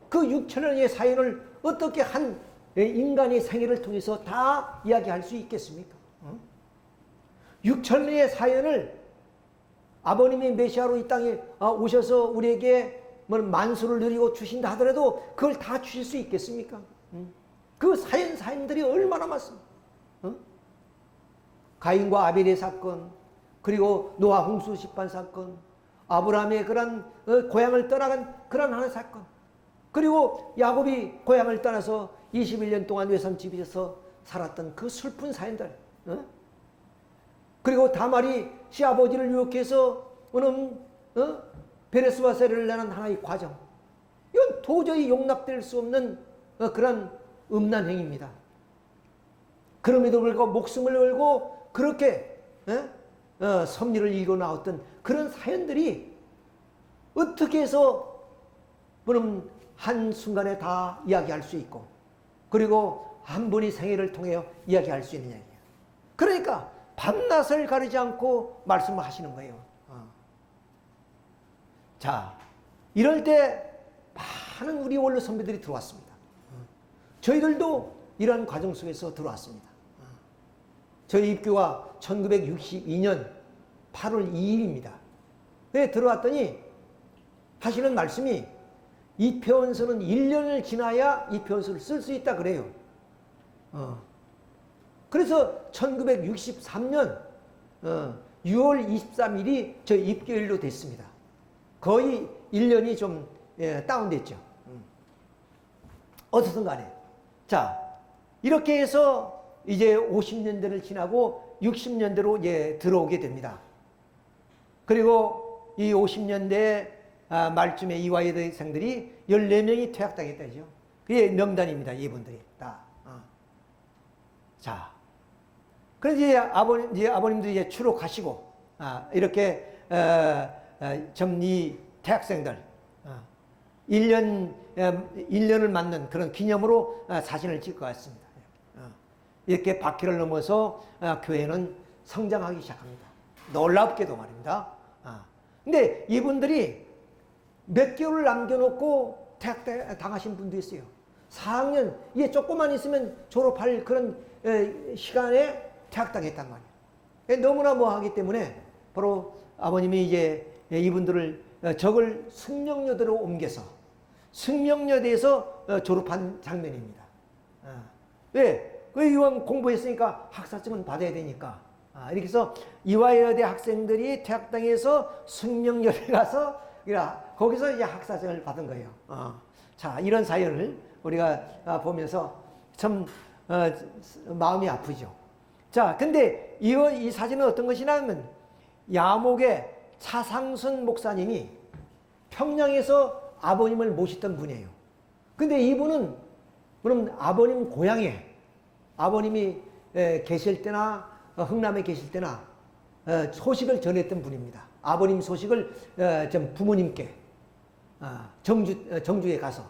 [SPEAKER 1] 그 6천년의 사연을 어떻게 한 인간의 생애를 통해서 다 이야기할 수 있겠습니까? 6천년의 사연을 아버님이 메시아로 이 땅에 오셔서 우리에게 만수를 누리고 주신다 하더라도 그걸 다 주실 수 있겠습니까? 그 사연들이 얼마나 많습니까? 가인과 아벨의 사건, 그리고 노아 홍수 심판 사건, 아브라함의 그런 고향을 떠나간 그런 하나의 사건, 그리고 야곱이 고향을 떠나서 21년 동안 외삼집에서 살았던 그 슬픈 사연들, 그리고 다말이 시아버지를 유혹해서 베레스와 세를 내는 하나의 과정, 이건 도저히 용납될 수 없는 그런 음란 행위입니다. 그럼에도 불구하고 목숨을 걸고 그렇게 섭리를 이루어 나왔던 그런 사연들이 어떻게 해서 그럼 한순간에 다 이야기할 수 있고 그리고 한 분이 생애를 통해 이야기할 수 있느냐. 그러니까 밤낮을 가리지 않고 말씀을 하시는 거예요. 자, 이럴 때 많은 우리 원로 선배들이 들어왔습니다. 저희들도 이러한 과정 속에서 들어왔습니다. 저희 입교가 1962년 8월 2일입니다. 네, 들어왔더니 하시는 말씀이 이 표현서는 1년을 지나야 이 표현서를 쓸 수 있다 그래요. 그래서 1963년 6월 23일이 저희 입교일로 됐습니다. 거의 1년이 좀 다운됐죠. 어떻든 간에. 자, 이렇게 해서 이제 50년대를 지나고 60년대로 이제 들어오게 됩니다. 그리고 이 50년대 말쯤에 이화여대생들이 14명이 퇴학당했다죠. 그게 명단입니다. 이분들이 다. 자, 그래서 이제 아버님도 이제 추록하시고 이렇게 이 대학생들 1년을 맞는 그런 기념으로 사진을 찍고 왔습니다. 이렇게 바퀴를 넘어서 교회는 성장하기 시작합니다. 놀랍게도 말입니다. 근데 이분들이 몇 개월을 남겨놓고 퇴학 당하신 분도 있어요. 4학년, 이게 조금만 있으면 졸업할 그런 시간에 퇴학당했단 말이에요. 너무나 뭐하기 때문에 바로 아버님이 이제 이분들을 저걸 승명여대로 옮겨서 승명여대에서 졸업한 장면입니다. 왜? 그 이왕 공부했으니까 학사증은 받아야 되니까. 이렇게 해서 이화여대 학생들이 퇴학당해서 승명여대 가서 거기서 이제 학사증을 받은 거예요. 자, 이런 사연을 우리가 보면서 참 마음이 아프죠. 자, 근데 이 사진은 어떤 것이냐면 야목의 차상순 목사님이 평양에서 아버님을 모시던 분이에요. 근데 이분은 그럼 아버님 고향에 아버님이 계실 때나 흥남에 계실 때나 소식을 전했던 분입니다. 아버님 소식을 좀 부모님께 정주에 가서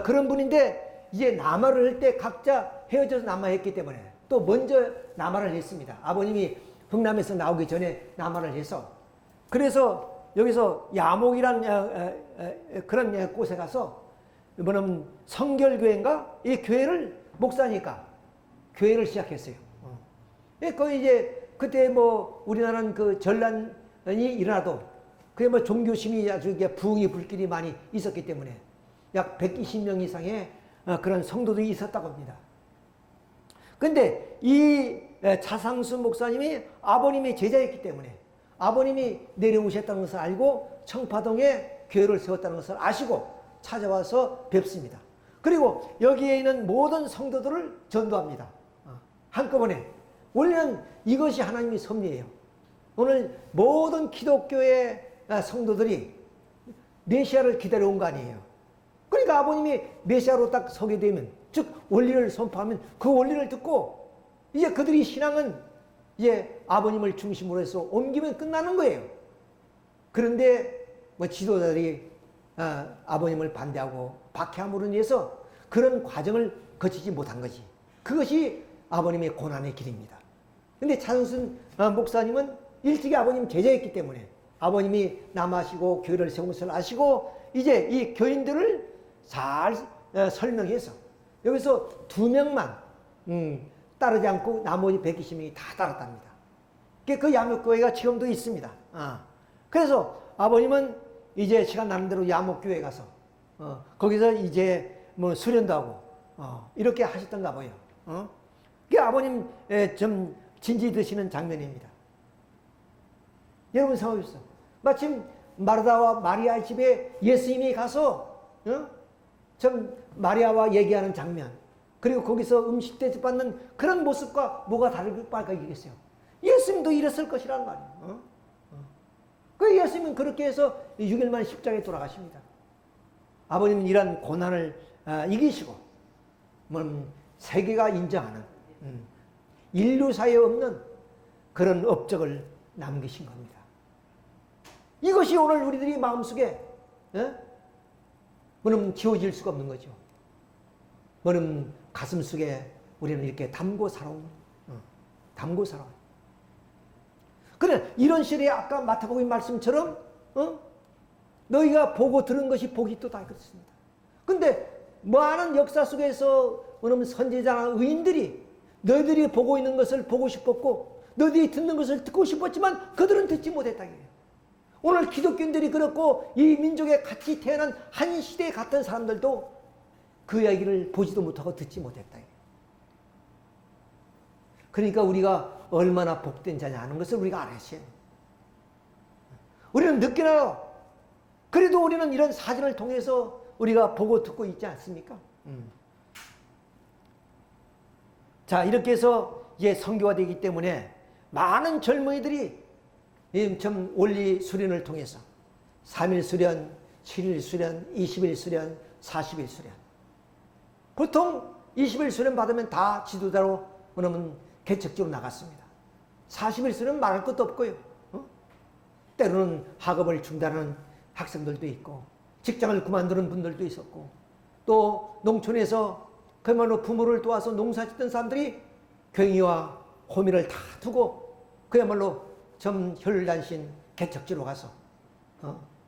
[SPEAKER 1] 그런 분인데 이제 남하를 할 때 각자 헤어져서 남하했기 때문에 또 먼저 남하를 했습니다. 아버님이 흥남에서 나오기 전에 남하를 해서 그래서 여기서 야목이란 그런 곳에 가서 뭐냐면 성결교회인가 이 교회를 목사니까 교회를 시작했어요. 거기 이제 그때 뭐 우리나라는 그 전란이 일어나도 그게 뭐 종교심이 아주 부흥이 불길이 많이 있었기 때문에 약 120명 이상의 그런 성도들이 있었다고 합니다. 근데 이 차상순 목사님이 아버님의 제자였기 때문에 아버님이 내려오셨다는 것을 알고 청파동에 교회를 세웠다는 것을 아시고 찾아와서 뵙습니다. 그리고 여기에 있는 모든 성도들을 전도합니다. 한꺼번에. 원래는 이것이 하나님의 섭리예요. 오늘 모든 기독교의 성도들이 메시아를 기다려온 거 아니에요. 그러니까 아버님이 메시아로 딱 서게 되면, 즉 원리를 선포하면 그 원리를 듣고 이제 그들이 신앙은 이제 아버님을 중심으로 해서 옮기면 끝나는 거예요. 그런데 뭐 지도자들이 아버님을 반대하고 박해함으로 인해서 그런 과정을 거치지 못한 거지. 그것이 아버님의 고난의 길입니다. 근데 차상순 목사님은 일찍이 아버님 제자였기 때문에 아버님이 남하시고 교회를 세운 것을 아시고 이제 이 교인들을 잘 설명해서 여기서 2명만 따르지 않고 나머지 120명이 다 따랐답니다. 그 야목교회가 지금도 있습니다. 그래서 아버님은 이제 시간 나는 대로 야목교회 가서 거기서 이제 뭐 수련도 하고 이렇게 하셨던가 봐요. 그게 아버님 좀 진지 드시는 장면입니다. 여러분 생각해보세요. 마침 마르다와 마리아 집에 예수님이 가서 좀 마리아와 얘기하는 장면, 그리고 거기서 음식 대접받는 그런 모습과 뭐가 다를까겠어요? 예수님도 이랬을 것이란 말이에요. 그 예수님은 그렇게 해서 6일 만에 십자가에 돌아가십니다. 아버님은 이런 고난을 이기시고 세계가 인정하는 인류사에 없는 그런 업적을 남기신 겁니다. 이것이 오늘 우리들이 마음속에 뭐는 지워질 수가 없는 거죠. 뭐는 가슴속에 우리는 이렇게 담고 살아온, 담고 살아온. 그래, 이런 시대에 아까 마태복음 말씀처럼 너희가 보고 들은 것이 복이 있도다 그렇습니다. 근데 많은 역사 속에서 뭐냐면 선지자나 의인들이 너희들이 보고 있는 것을 보고 싶었고 너희들이 듣는 것을 듣고 싶었지만 그들은 듣지 못했다. 오늘 기독교인들이 그렇고 이 민족에 같이 태어난 한 시대에 같은 사람들도 그 이야기를 보지도 못하고 듣지 못했다. 그러니까 우리가 얼마나 복된 자냐 하는 것을 우리가 알아야 해요. 우리는 늦게나 그래도 우리는 이런 사진을 통해서 우리가 보고 듣고 있지 않습니까? 자, 이렇게 해서 이제 선교화되기 때문에 많은 젊은이들이 참 원리 수련을 통해서 3일 수련, 7일 수련, 20일 수련, 40일 수련. 보통 20일 수련 받으면 다 지도자로 그러면 개척지로 나갔습니다. 40일 수련 말할 것도 없고요. 때로는 학업을 중단하는 학생들도 있고 직장을 그만두는 분들도 있었고 또 농촌에서 그야말로 부모를 도와서 농사짓던 사람들이 경위와 호미를 다 두고 그야말로 좀 혈단신 개척지로 가서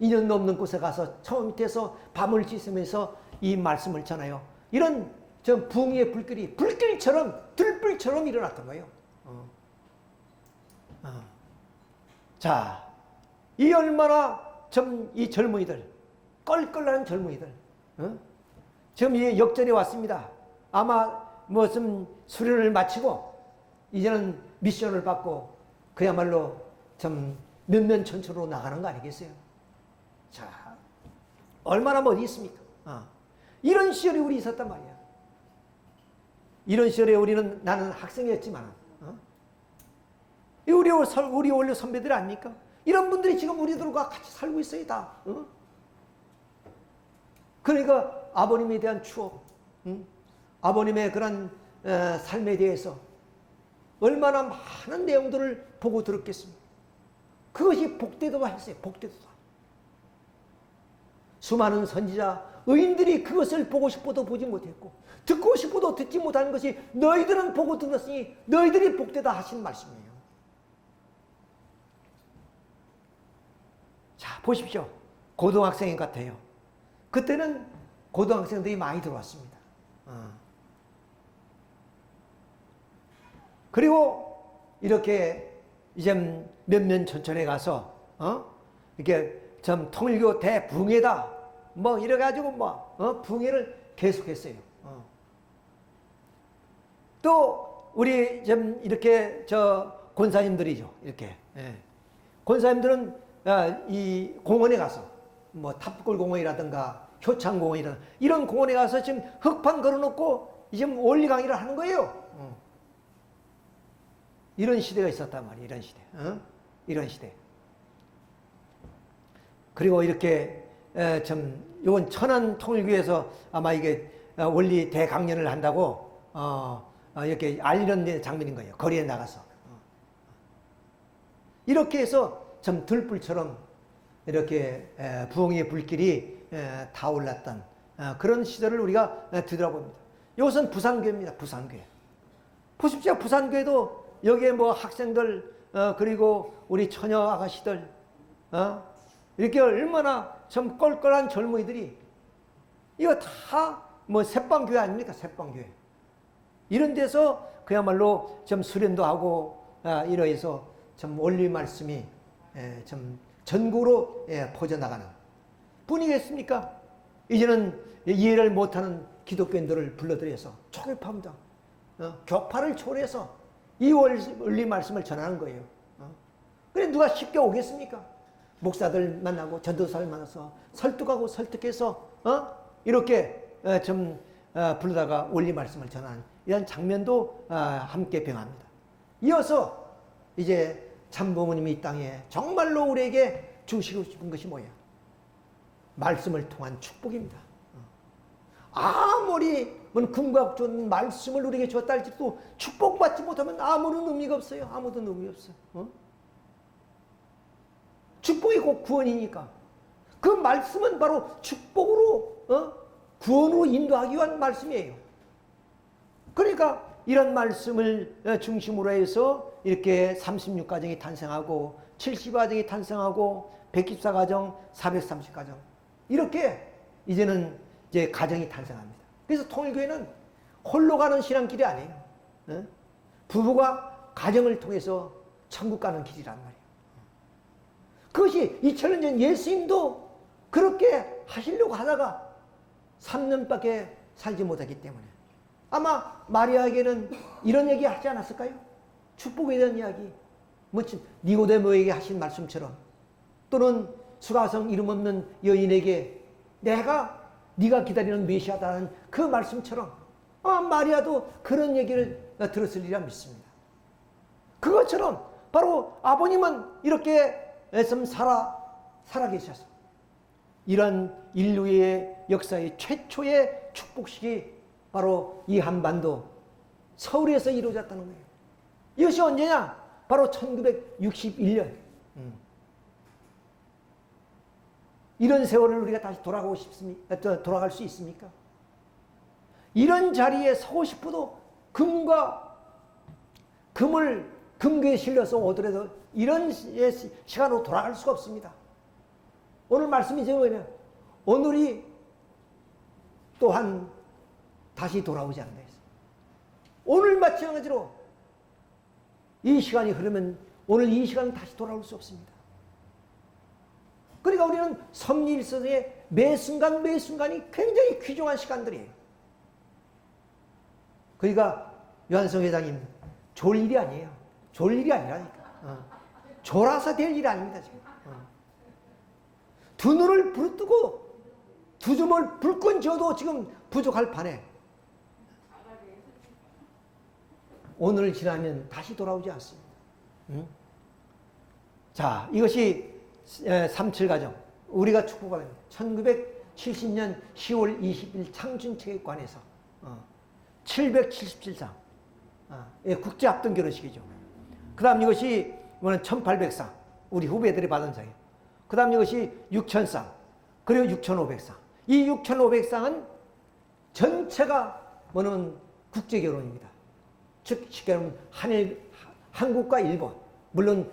[SPEAKER 1] 2년 넘는 곳에 가서 처음 밑에서 밤을 지새면서 이 말씀을 전하여 이런 저 부흥의 불길이 불길처럼 들불처럼 일어났던 거예요. 자, 이 얼마나 좀 이 젊은이들 껄껄한 젊은이들 지금 이 역전이 왔습니다. 아마 무슨 수련을 마치고 이제는 미션을 받고 그야말로 좀 면면천천으로 나가는 거 아니겠어요? 자, 얼마나 멀리 있습니까? 이런 시절이 우리 있었단 말이야. 이런 시절에 우리는 나는 학생이었지만 우리 원래 선배들 아닙니까? 이런 분들이 지금 우리들과 같이 살고 있어요, 다. 그러니까 아버님에 대한 추억, 아버님의 그런 삶에 대해서 얼마나 많은 내용들을 보고 들었겠습니까? 그것이 복되도다 했어요. 복되도다. 수많은 선지자, 의인들이 그것을 보고 싶어도 보지 못했고 듣고 싶어도 듣지 못하는 것이 너희들은 보고 들었으니 너희들이 복되다 하신 말씀이에요. 자, 보십시오. 고등학생 같아요. 그때는 고등학생들이 많이 들어왔습니다. 그리고 이렇게 이제 면면천천에 가서 이렇게 좀 통일교 대붕해다 뭐 이래가지고 붕해를 계속했어요. 또 우리 좀 이렇게 저 권사님들이죠. 이렇게 권사님들은 이 공원에 가서 뭐 탑골 공원이라든가 효창 공원이라든가 이런 공원에 가서 지금 흙판 걸어놓고 이제 원리 강의를 하는 거예요. 이런 시대가 있었단 말이에요. 이런 시대. 이런 시대. 그리고 이렇게 이건 천안 통일교에서 아마 이게 원리 대강연을 한다고 이렇게 알리는 장면인 거예요. 거리에 나가서. 이렇게 해서 참 들불처럼 이렇게 부흥의 불길이 타올랐던 그런 시절을 우리가 뒤돌아봅니다. 이것은 부산교회입니다. 부산교회. 보십시오. 부산교회도 여기에 뭐 학생들 그리고 우리 처녀 아가씨들 이렇게 얼마나 참 껄껄한 젊은이들이 이거 다 뭐 새빵교회 아닙니까? 새빵교회. 이런 데서 그야말로 좀 수련도 하고 이러해서 참 원리 말씀이 좀 전국으로 퍼져나가는 뿐이겠습니까? 이제는 이해를 못하는 기독교인들을 불러들여서 초급합니다. 교파를 초월해서 이 원리 말씀을 전하는 거예요. 그래 누가 쉽게 오겠습니까? 목사들 만나고 전도사를 만나서 설득하고 설득해서 이렇게 좀 부르다가 원리 말씀을 전하는 이런 장면도 함께 병합니다. 이어서 이제 참부모님이 이 땅에 정말로 우리에게 주시고 싶은 것이 뭐야? 말씀을 통한 축복입니다. 아무리 금과 좋은 말씀을 우리에게 줬다 할지라도 축복받지 못하면 아무런 의미가 없어요. 아무런 의미 없어요. 축복이 곧 구원이니까. 그 말씀은 바로 축복으로 구원으로 인도하기 위한 말씀이에요. 그러니까 이런 말씀을 중심으로 해서 이렇게 36가정이 탄생하고 70가정이 탄생하고 114가정, 430가정 이렇게 이제는 이제 가정이 탄생합니다. 그래서 통일교회는 홀로 가는 신앙길이 아니에요. 부부가 가정을 통해서 천국 가는 길이란 말이에요. 그것이 2000년 전 예수님도 그렇게 하시려고 하다가 3년밖에 살지 못했기 때문에 아마 마리아에게는 이런 얘기 하지 않았을까요? 축복에 대한 이야기. 니고데모에게 하신 말씀처럼 또는 수가성 이름 없는 여인에게 네가 기다리는 메시아다는 그 말씀처럼 마리아도 그런 얘기를 들었을 리라 믿습니다. 그것처럼 바로 아버님은 이렇게 살아 계셔서 이런 인류의 역사의 최초의 축복식이 바로 이 한반도 서울에서 이루어졌다는 거예요. 이것이 언제냐? 바로 1961년. 이런 세월을 우리가 다시 돌아갈 수 있습니까? 이런 자리에 서고 싶어도 금괴에 실려서 오더라도 이런 시간으로 돌아갈 수가 없습니다. 오늘 말씀이 뭐냐? 오늘이 또한 다시 돌아오지 않는다 했어요. 오늘 마찬가지로 이 시간이 흐르면 오늘 이 시간은 다시 돌아올 수 없습니다. 그러니까 우리는 섭리일서의 매 순간이 굉장히 귀중한 시간들이에요. 그러니까 요한성 회장님 졸 일이 아니에요. 졸 일이 아니라니까. 졸아서 될 일이 아닙니다. 지금. 두 눈을 부릅뜨고 두 줌을 불끈 쥐어도 지금 부족할 판에 오늘을 지나면 다시 돌아오지 않습니다. 자, 이것이 37가정 우리가 축복하는 1970년 10월 20일 창춘체육관에서 777상 국제합동 결혼식이죠. 그 다음 이것이 1800상 우리 후배들이 받은 상이에요. 그 다음 이것이 6000상 그리고 6500상 이 6500상은 전체가 국제결혼입니다. 즉 쉽게 말하면 한국과 일본 물론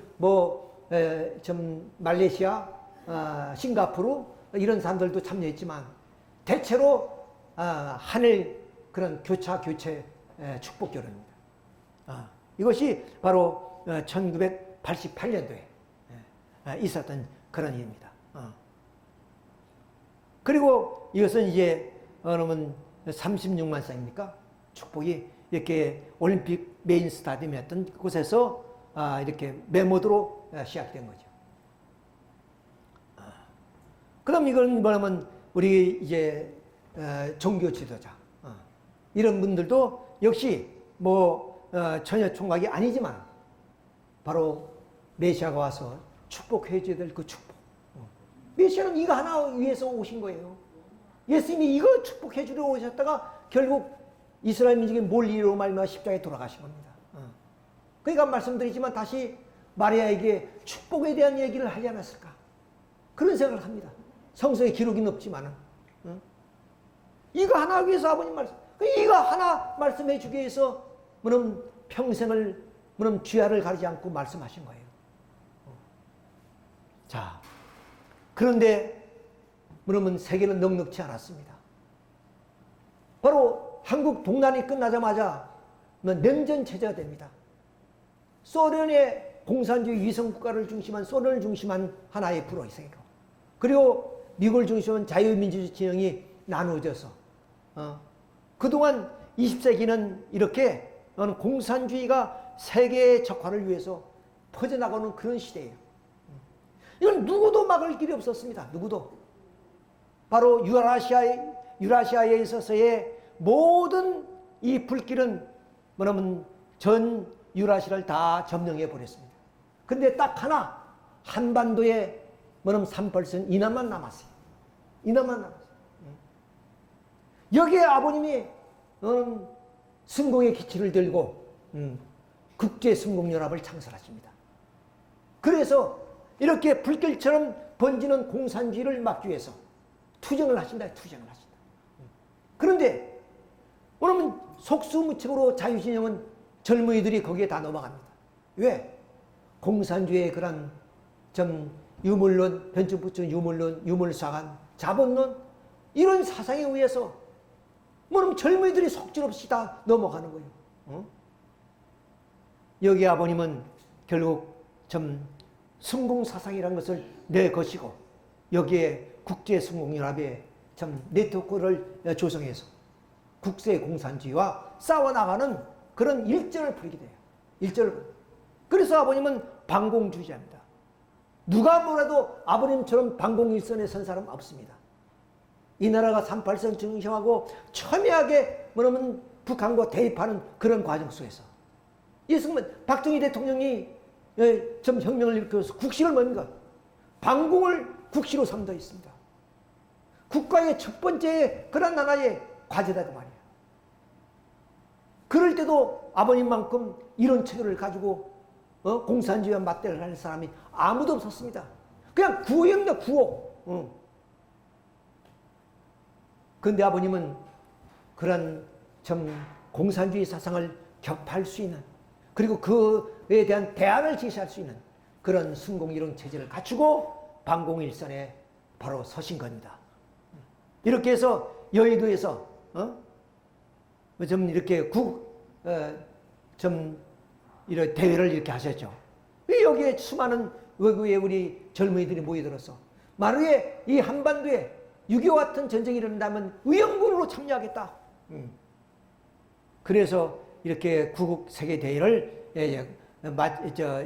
[SPEAKER 1] 말레이시아, 싱가포르 이런 사람들도 참여했지만 대체로 한일 그런 교체 축복 결혼입니다. 이것이 바로 1988년도에 있었던 그런 일입니다. 그리고 이것은 이제 그러면 36만 쌍입니까? 축복이 이렇게 올림픽 메인 스타디움이었던 곳에서 이렇게 메모드로 시작된 거죠. 그럼 이건 뭐냐면 우리 이제 종교 지도자 이런 분들도 역시 전혀 총각이 아니지만 바로 메시아가 와서 축복해 줘야 될 그 축복. 메시아는 이거 하나 위해서 오신 거예요. 예수님이 이거 축복해 주려 오셨다가 결국 이스라엘 민족의 몰리로 말미암아 십자가에 돌아가신 겁니다. 그러니까 말씀드리지만 다시 마리아에게 축복에 대한 얘기를 하지 않았을까? 그런 생각을 합니다. 성서에 기록이 없지만은 이거 하나 위해서 아버님 이거 하나 말씀해 주기 위해서 평생을 쥐하를 가리지 않고 말씀하신 거예요. 자, 그런데 세계는 넉넉지 않았습니다. 바로 한국 동란이 끝나자마자 냉전 체제가 됩니다. 소련의 공산주의 위성국가를 중심한 소련을 중심한 하나의 불의 세계로 그리고 미국을 중심한 자유민주주의 진영이 나누어져서 그동안 20세기는 이렇게 공산주의가 세계의 적화를 위해서 퍼져나가는 그런 시대예요. 이건 누구도 막을 길이 없었습니다. 누구도. 바로 유라시아에 있어서의 모든 이 불길은 전 유라시아를 다 점령해 버렸습니다. 근데 딱 하나 한반도에 3% 이남만 남았어요. 이남만 남았어요. 여기에 아버님이 승공의 기치를 들고 국제승공연합을 창설하십니다. 그래서 이렇게 불길처럼 번지는 공산주의를 막기 위해서 투쟁을 하신다. 투쟁을 하신다. 그런데 오늘은 속수무책으로 자유진영은 젊은이들이 거기에 다 넘어갑니다. 왜? 공산주의의 그런 유물론, 변증부처 유물론, 유물사관, 자본론 이런 사상에 의해서 뭐는 젊은이들이 속절없이 다 넘어가는 거예요. 여기 아버님은 결국 승공사상이라는 것을 내것이고 여기에 국제승공연합의 네트워크를 조성해서 국제공산주의와 싸워나가는 그런 일전을 벌이게 돼요. 일전을. 그래서 아버님은 반공주의자입니다. 누가 뭐라도 아버님처럼 반공일선에 선 사람 없습니다. 이 나라가 38선 중심하고 첨예하게 뭐냐면 북한과 대립하는 그런 과정 속에서 박정희 대통령이 혁명을 일으켜서 국시를 뭡니까? 반공을 국시로 삼도했습니다. 국가의 첫 번째 그런 나라의 과제다 그 말이야. 그럴 때도 아버님만큼 이런 체계를 가지고 공산주의와 맞대를 하는 사람이 아무도 없었습니다. 그냥 구호입니다. 구호. 그런데 아버님은 그런 공산주의 사상을 격파할 수 있는 그리고 그에 대한 대안을 제시할 수 있는 그런 순공이론 체제를 갖추고 반공일선에 바로 서신 겁니다. 이렇게 해서 여의도에서 이렇게 이런 대회를 이렇게 하셨죠. 여기에 수많은 외국의 우리 젊은이들이 모여들어서 만약에 이 한반도에 6.25 같은 전쟁이 일어난다면 의형군으로 참여하겠다. 그래서 이렇게 구국 세계 대회를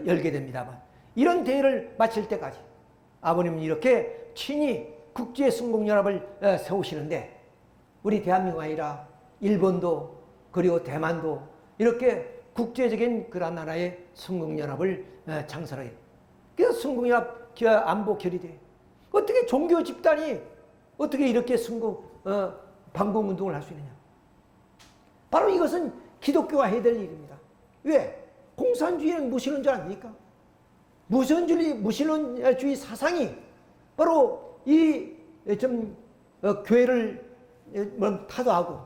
[SPEAKER 1] 열게 됩니다만 이런 대회를 마칠 때까지 아버님은 이렇게 친히 국제승공연합을 세우시는데 우리 대한민국 아니라 일본도 그리고 대만도 이렇게 국제적인 그런 나라의 승공연합을 창설하게. 그래서 승공연합 안보 결의대. 어떻게 종교 집단이 어떻게 이렇게 반공운동을 할 수 있느냐. 바로 이것은 기독교가 해야 될 일입니다. 왜? 공산주의는 무신론 줄 아닙니까? 무신론주의 사상이 바로 이 교회를 타도하고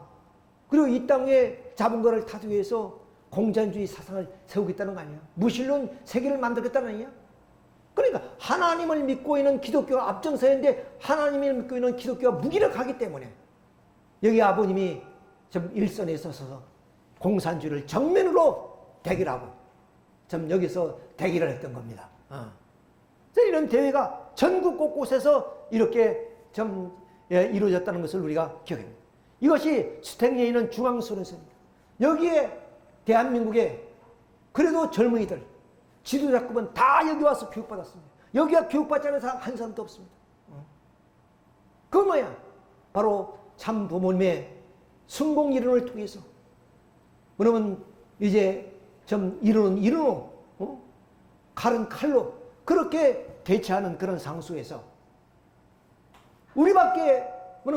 [SPEAKER 1] 그리고 이 땅에 잡은 것을 타도해서 공산주의 사상을 세우겠다는 거 아니야? 무신론 세계를 만들겠다는 거 아니야? 그러니까 하나님을 믿고 있는 기독교가 앞장서는데 하나님을 믿고 있는 기독교가 무기력하기 때문에 여기 아버님이 일선에 서서 공산주의를 정면으로 대결하고 여기서 대결을 했던 겁니다. 이런 대회가 전국 곳곳에서 이렇게 이루어졌다는 것을 우리가 기억합니다. 이것이 스탠리에 있는 중앙소련서입니다. 여기에 대한민국의 그래도 젊은이들, 지도자급은 다 여기 와서 교육받았습니다. 여기가 교육받지 않은 사람 한 사람도 없습니다. 그건 뭐야? 바로 참 부모님의 순공이론을 통해서 그러면 이제 이론은 칼은 칼로 그렇게 대처하는 그런 상수에서 우리밖에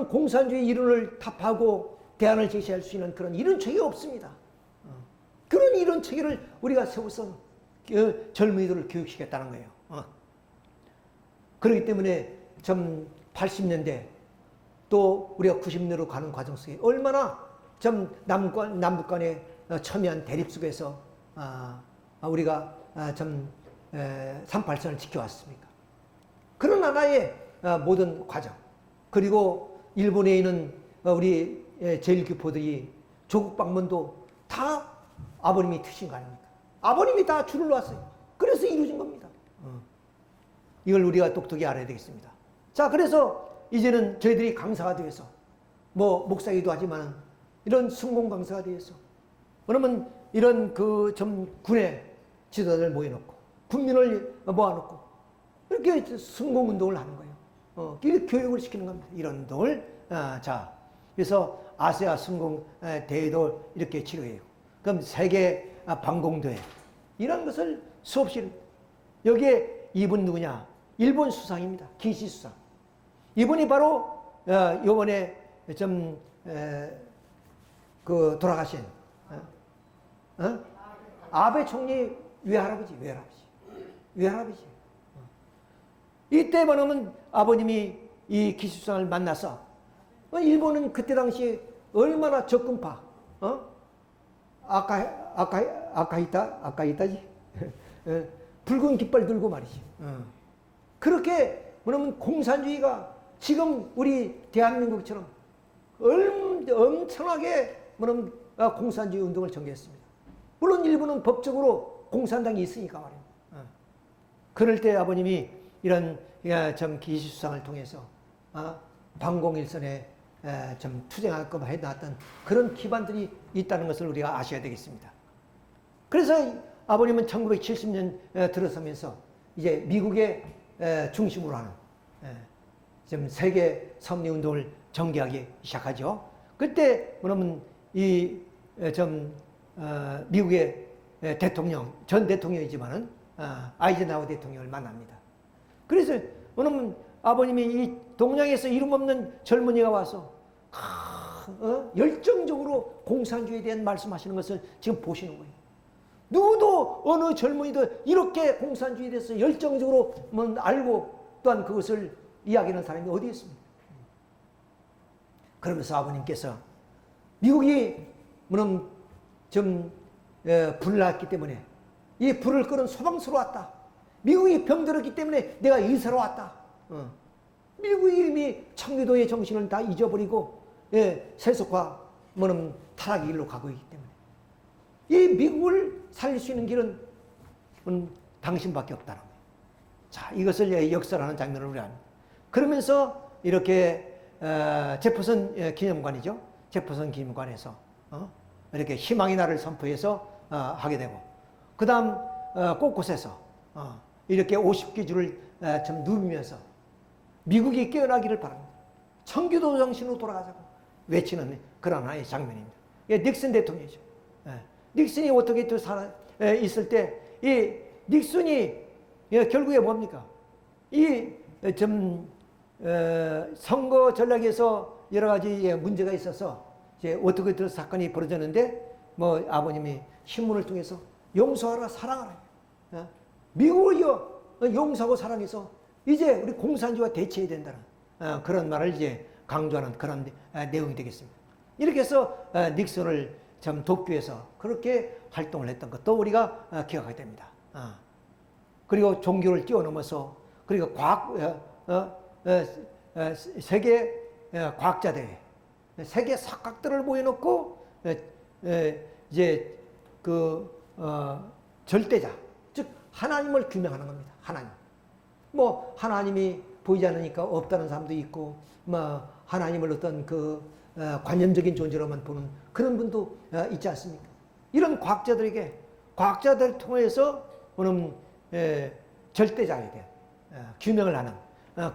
[SPEAKER 1] 공산주의 이론을 답하고 대안을 제시할 수 있는 그런 이론 체계가 없습니다. 그런 이론 체계를 우리가 세워서 젊은이들을 교육시켰다는 거예요. 그렇기 때문에 80년대 또 우리가 90년대로 가는 과정 속에 얼마나 남북 간의 첨예한 대립 속에서 우리가 38선을 지켜왔습니까? 그런 하나의 모든 과정 그리고 일본에 있는 우리 제1교포들이 조국 방문도 다 아버님이 트신 거 아닙니까? 아버님이 다 줄을 놨어요. 그래서 이루어진 겁니다. 이걸 우리가 똑똑히 알아야 되겠습니다. 자, 그래서 이제는 저희들이 강사가 되어서 목사이기도 하지만 이런 순공 강사가 되어서 그러면 이런 군의 지도자들 모여놓고 군민을 모아놓고 이렇게 순공운동을 하는 거예요. 이렇게 교육을 시키는 겁니다. 이런 운동을. 자, 그래서 아시아 순공 대회도 이렇게 치료해요. 그럼 세계 반공대회 이런 것을 수없이 여기에 이분 누구냐? 일본 수상입니다. 기시 수상. 이분이 바로 이번에 그 돌아가신 아베 총리 외할아버지. 이때 보면 아버님이 이 기시수상을 만나서 일본은 그때 당시 얼마나 적군파 아카히타지 붉은 깃발 들고 말이지. 그렇게 뭐냐면 공산주의가 지금 우리 대한민국처럼 엄청나게 뭐냐면 공산주의 운동을 전개했습니다. 물론 일본은 법적으로 공산당이 있으니까 말이에요. 그럴 때 아버님이 이런 좀 기시수상을 통해서 방공일선에 좀 투쟁하게끔 해놨던 그런 기반들이 있다는 것을 우리가 아셔야 되겠습니다. 그래서 아버님은 1970년 들어서면서 이제 미국의 중심으로 하는 좀 세계 섭리운동을 전개하기 시작하죠. 그때 뭐냐면 미국의 대통령, 전 대통령이지만은 아이젠하워 대통령을 만납니다. 그래서 뭐냐면 아버님이 이 동양에서 이름 없는 젊은이가 와서 열정적으로 공산주의에 대한 말씀하시는 것을 지금 보시는 거예요. 누구도 어느 젊은이도 이렇게 공산주의에 대해서 열정적으로 알고 또한 그것을 이야기하는 사람이 어디 있습니까? 그러면서 아버님께서 미국이 뭐는 좀 불났기 때문에 이 불을 끄는 소방서로 왔다. 미국이 병들었기 때문에 내가 의사로 왔다. 미국이 이미 청교도의 정신을 다 잊어버리고 세속화 뭐는 타락의 길로 가고 있기 때문에 이 미국을 살릴 수 있는 길은 당신밖에 없다는 거예요. 자, 이것을 역설하는 장면을 우리가 합니다. 그러면서 이렇게 제퍼슨 기념관이죠. 제퍼슨 기념관에서 이렇게 희망의 날을 선포해서 하게 되고 그 다음 곳곳에서 이렇게 50기주를 좀 누비면서 미국이 깨어나기를 바랍니다. 청교도 정신으로 돌아가자고 외치는 그런 하나의 장면입니다. 닉슨 대통령이죠. 닉슨이 어떻게 또 있을 때 이 닉슨이 결국에 뭡니까? 선거 전략에서 여러 가지 문제가 있어서 이제 어떻게 또 사건이 벌어졌는데 뭐 아버님이 신문을 통해서 용서하라, 사랑하라. 미국을 용서하고 사랑해서 이제 우리 공산주의와 대치해야 된다는 그런 말을 이제 강조하는 그런 내용이 되겠습니다. 이렇게 해서 닉슨을 참 돕기 위해서 그렇게 활동을 했던 것도 우리가 기억하게 됩니다. 그리고 종교를 뛰어넘어서 그리고 세계 과학자대회, 세계 석학들을 모여놓고 이제 절대자, 즉 하나님을 규명하는 겁니다. 하나님. 뭐 하나님이 보이지 않으니까 없다는 사람도 있고, 뭐 하나님을 어떤 관념적인 존재로만 보는 그런 분도 있지 않습니까? 이런 과학자들을 통해서 오늘 절대자에 대한 규명을 하는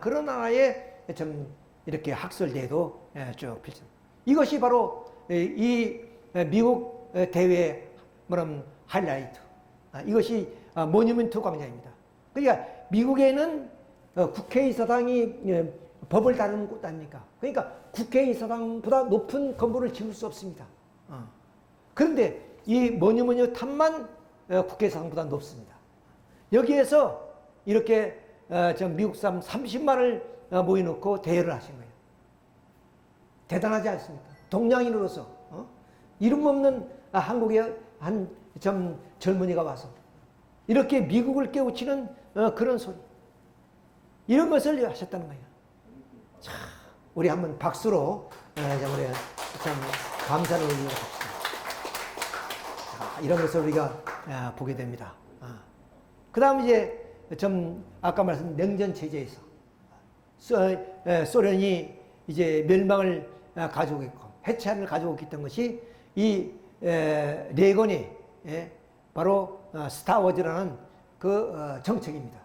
[SPEAKER 1] 그런 하나의 좀 이렇게 학설대회도 쭉 펼칩니다. 이것이 바로 이 미국 대회의 하이라이트. 이것이 모니먼트 광장입니다. 그러니까 미국에는 국회의사당이 법을 다루는 곳 아닙니까? 그러니까 국회의사당보다 높은 건물을 지을 수 없습니다. 그런데 이 모니먼트탑만 국회의사당보다 높습니다. 여기에서 이렇게 미국 사람 30만을 모여놓고 대회를 하신 거예요. 대단하지 않습니까? 동양인으로서 이름 없는 한국의 한 젊은이가 와서 이렇게 미국을 깨우치는 그런 소리, 이런 것을 하셨다는 거예요. 자, 우리 한번 박수로 우리 참 감사를 올려봅시다. 이런 것을 우리가 보게 됩니다. 그 다음 이제 아까 말씀드린 냉전 체제에서 소련이 이제 멸망을 가지고 있고 해체를 가지고 있던 것이 이 레건이 바로 스타워즈라는 그 정책입니다.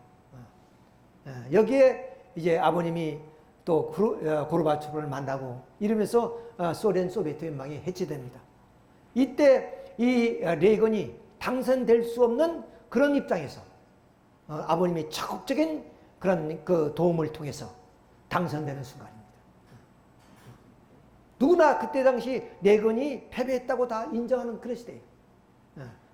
[SPEAKER 1] 여기에 이제 아버님이 또 고르바초프를 만나고 이러면서 소비에트 연방이 해체됩니다. 이때 이 레건이 당선될 수 없는 그런 입장에서 아버님이 적극적인 그런 도움을 통해서 당선되는 순간입니다. 누구나 그때 당시 레건이 패배했다고 다 인정하는 그런 시대예요.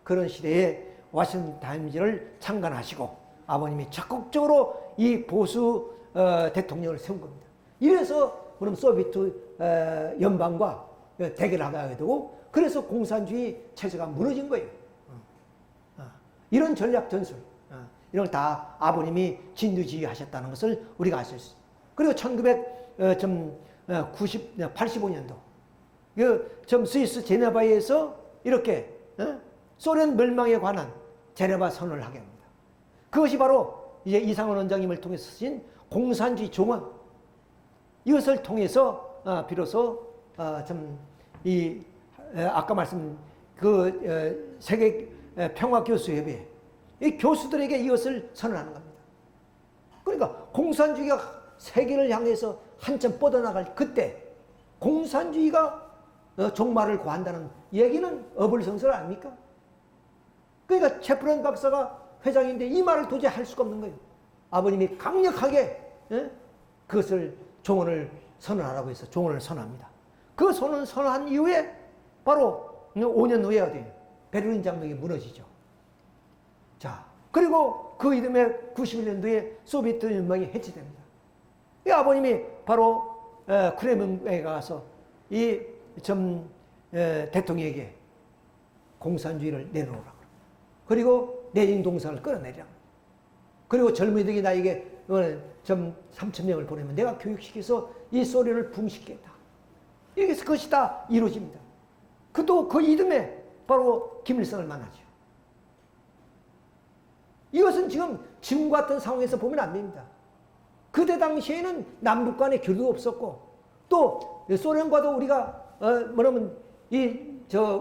[SPEAKER 1] 그런 시대에 워싱턴 타임즈를 창간하시고 아버님이 적극적으로 이 보수 대통령을 세운 겁니다. 이래서 그럼 소비에트 연방과 대결하게 되고 그래서 공산주의 체제가 무너진 거예요. 이런 전략 전술 이런 걸 다 아버님이 진두지휘하셨다는 것을 우리가 알 수 있어요. 그리고 1985년도 스위스 제네바에서 이렇게 소련 멸망에 관한 제네바 선언을 하게 합니다. 그것이 바로 이제 이상원 원장님을 통해서 쓰신 공산주의 종언, 이것을 통해서 비로소 아까 말씀 세계 평화교수협의회 이 교수들에게 이것을 선언하는 겁니다. 그러니까 공산주의가 세계를 향해서 한참 뻗어나갈 그때 공산주의가 종말을 구한다는 얘기는 어불성설 아닙니까? 그러니까 채플런 박사가 회장인데 이 말을 도저히 할 수가 없는 거예요. 아버님이 강력하게 그것을 종언을 선언하라고 해서 종언을 선언합니다. 그 선언한 이후에 바로 5년 후에야 돼요. 베를린 장벽이 무너지죠. 자, 그리고 그 이듬해 91년도에 소비에트 연방이 해체됩니다. 이 아버님이 바로 크렘린에 가서 이 대통령에게 공산주의를 내놓으라고. 그리고 레닌 동상을 끌어내리라고. 그리고 젊은이들이 나에게 3,000명을 보내면 내가 교육시켜서 이 소련을 붕괴시키겠다. 이렇게 해서 그것이 다 이루어집니다. 그 이듬해 바로 김일성을 만나죠. 이것은 지금 같은 상황에서 보면 안 됩니다. 그때 당시에는 남북 간의 교류도 없었고 또 소련과도 우리가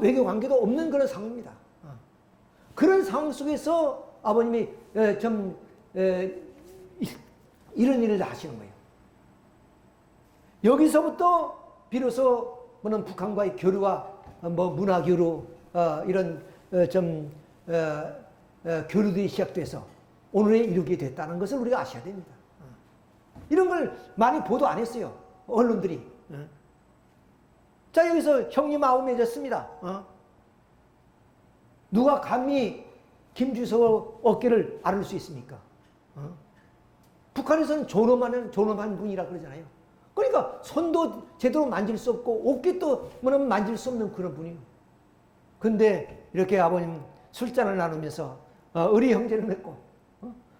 [SPEAKER 1] 외교 관계도 없는 그런 상황입니다. 그런 상황 속에서 아버님이 이런 일을 하시는 거예요. 여기서부터 비로소 북한과의 교류와 문화 교류 이런 교류들이 시작돼서 오늘에 이르게 됐다는 것을 우리가 아셔야 됩니다. 이런 걸 많이 보도 안 했어요. 언론들이. 자, 여기서 형님 아우 맺었습니다. 누가 감히 김주석 어깨를 앓을 수 있습니까? 북한에서는 존엄한 분이라 그러잖아요. 그러니까 손도 제대로 만질 수 없고 어깨도 만질 수 없는 그런 분이에요. 근데 이렇게 아버님 술잔을 나누면서 의리 형제를 맺고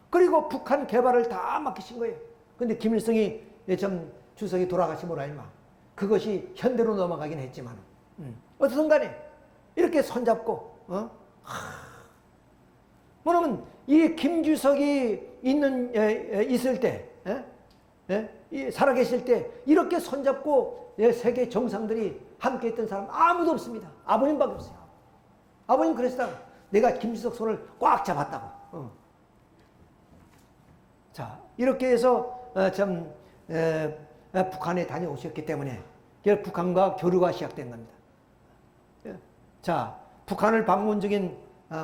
[SPEAKER 1] 그리고 북한 개발을 다 맡기신 거예요. 근데 김일성이 주석이 돌아가심으로 알마 그것이 현대로 넘어가긴 했지만 어떻든 간에 이렇게 손잡고 뭐냐면 이 김주석이 있을 때 살아계실 때 이렇게 손잡고 세계 정상들이 함께 했던 사람 아무도 없습니다. 아버님밖에 없어요. 아버님 그랬다고 내가 김주석 손을 꽉 잡았다고. 자, 이렇게 해서 북한에 다녀오셨기 때문에 북한과 교류가 시작된 겁니다. 자, 북한을 방문 중인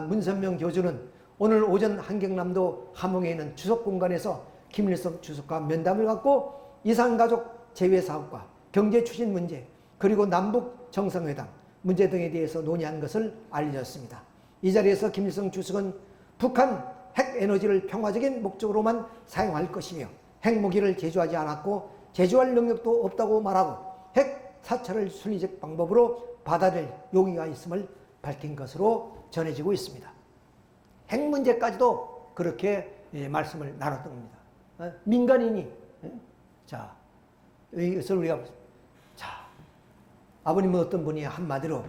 [SPEAKER 1] 문선명 교수는 오늘 오전 한경남도 함흥에 있는 주석공간에서 김일성 주석과 면담을 갖고 이산가족 재외사업과 경제 추진 문제 그리고 남북 정상회담 문제 등에 대해서 논의한 것을 알려졌습니다. 이 자리에서 김일성 주석은 북한 핵에너지를 평화적인 목적으로만 사용할 것이며 핵무기를 제조하지 않았고 제조할 능력도 없다고 말하고 핵 사찰을 순리적 방법으로 받아들일 용의가 있음을 밝힌 것으로 전해지고 있습니다. 핵 문제까지도 그렇게 말씀을 나눴던 겁니다. 민간인이 자 이것을 우리가 자 아버님은 어떤 분이 한마디로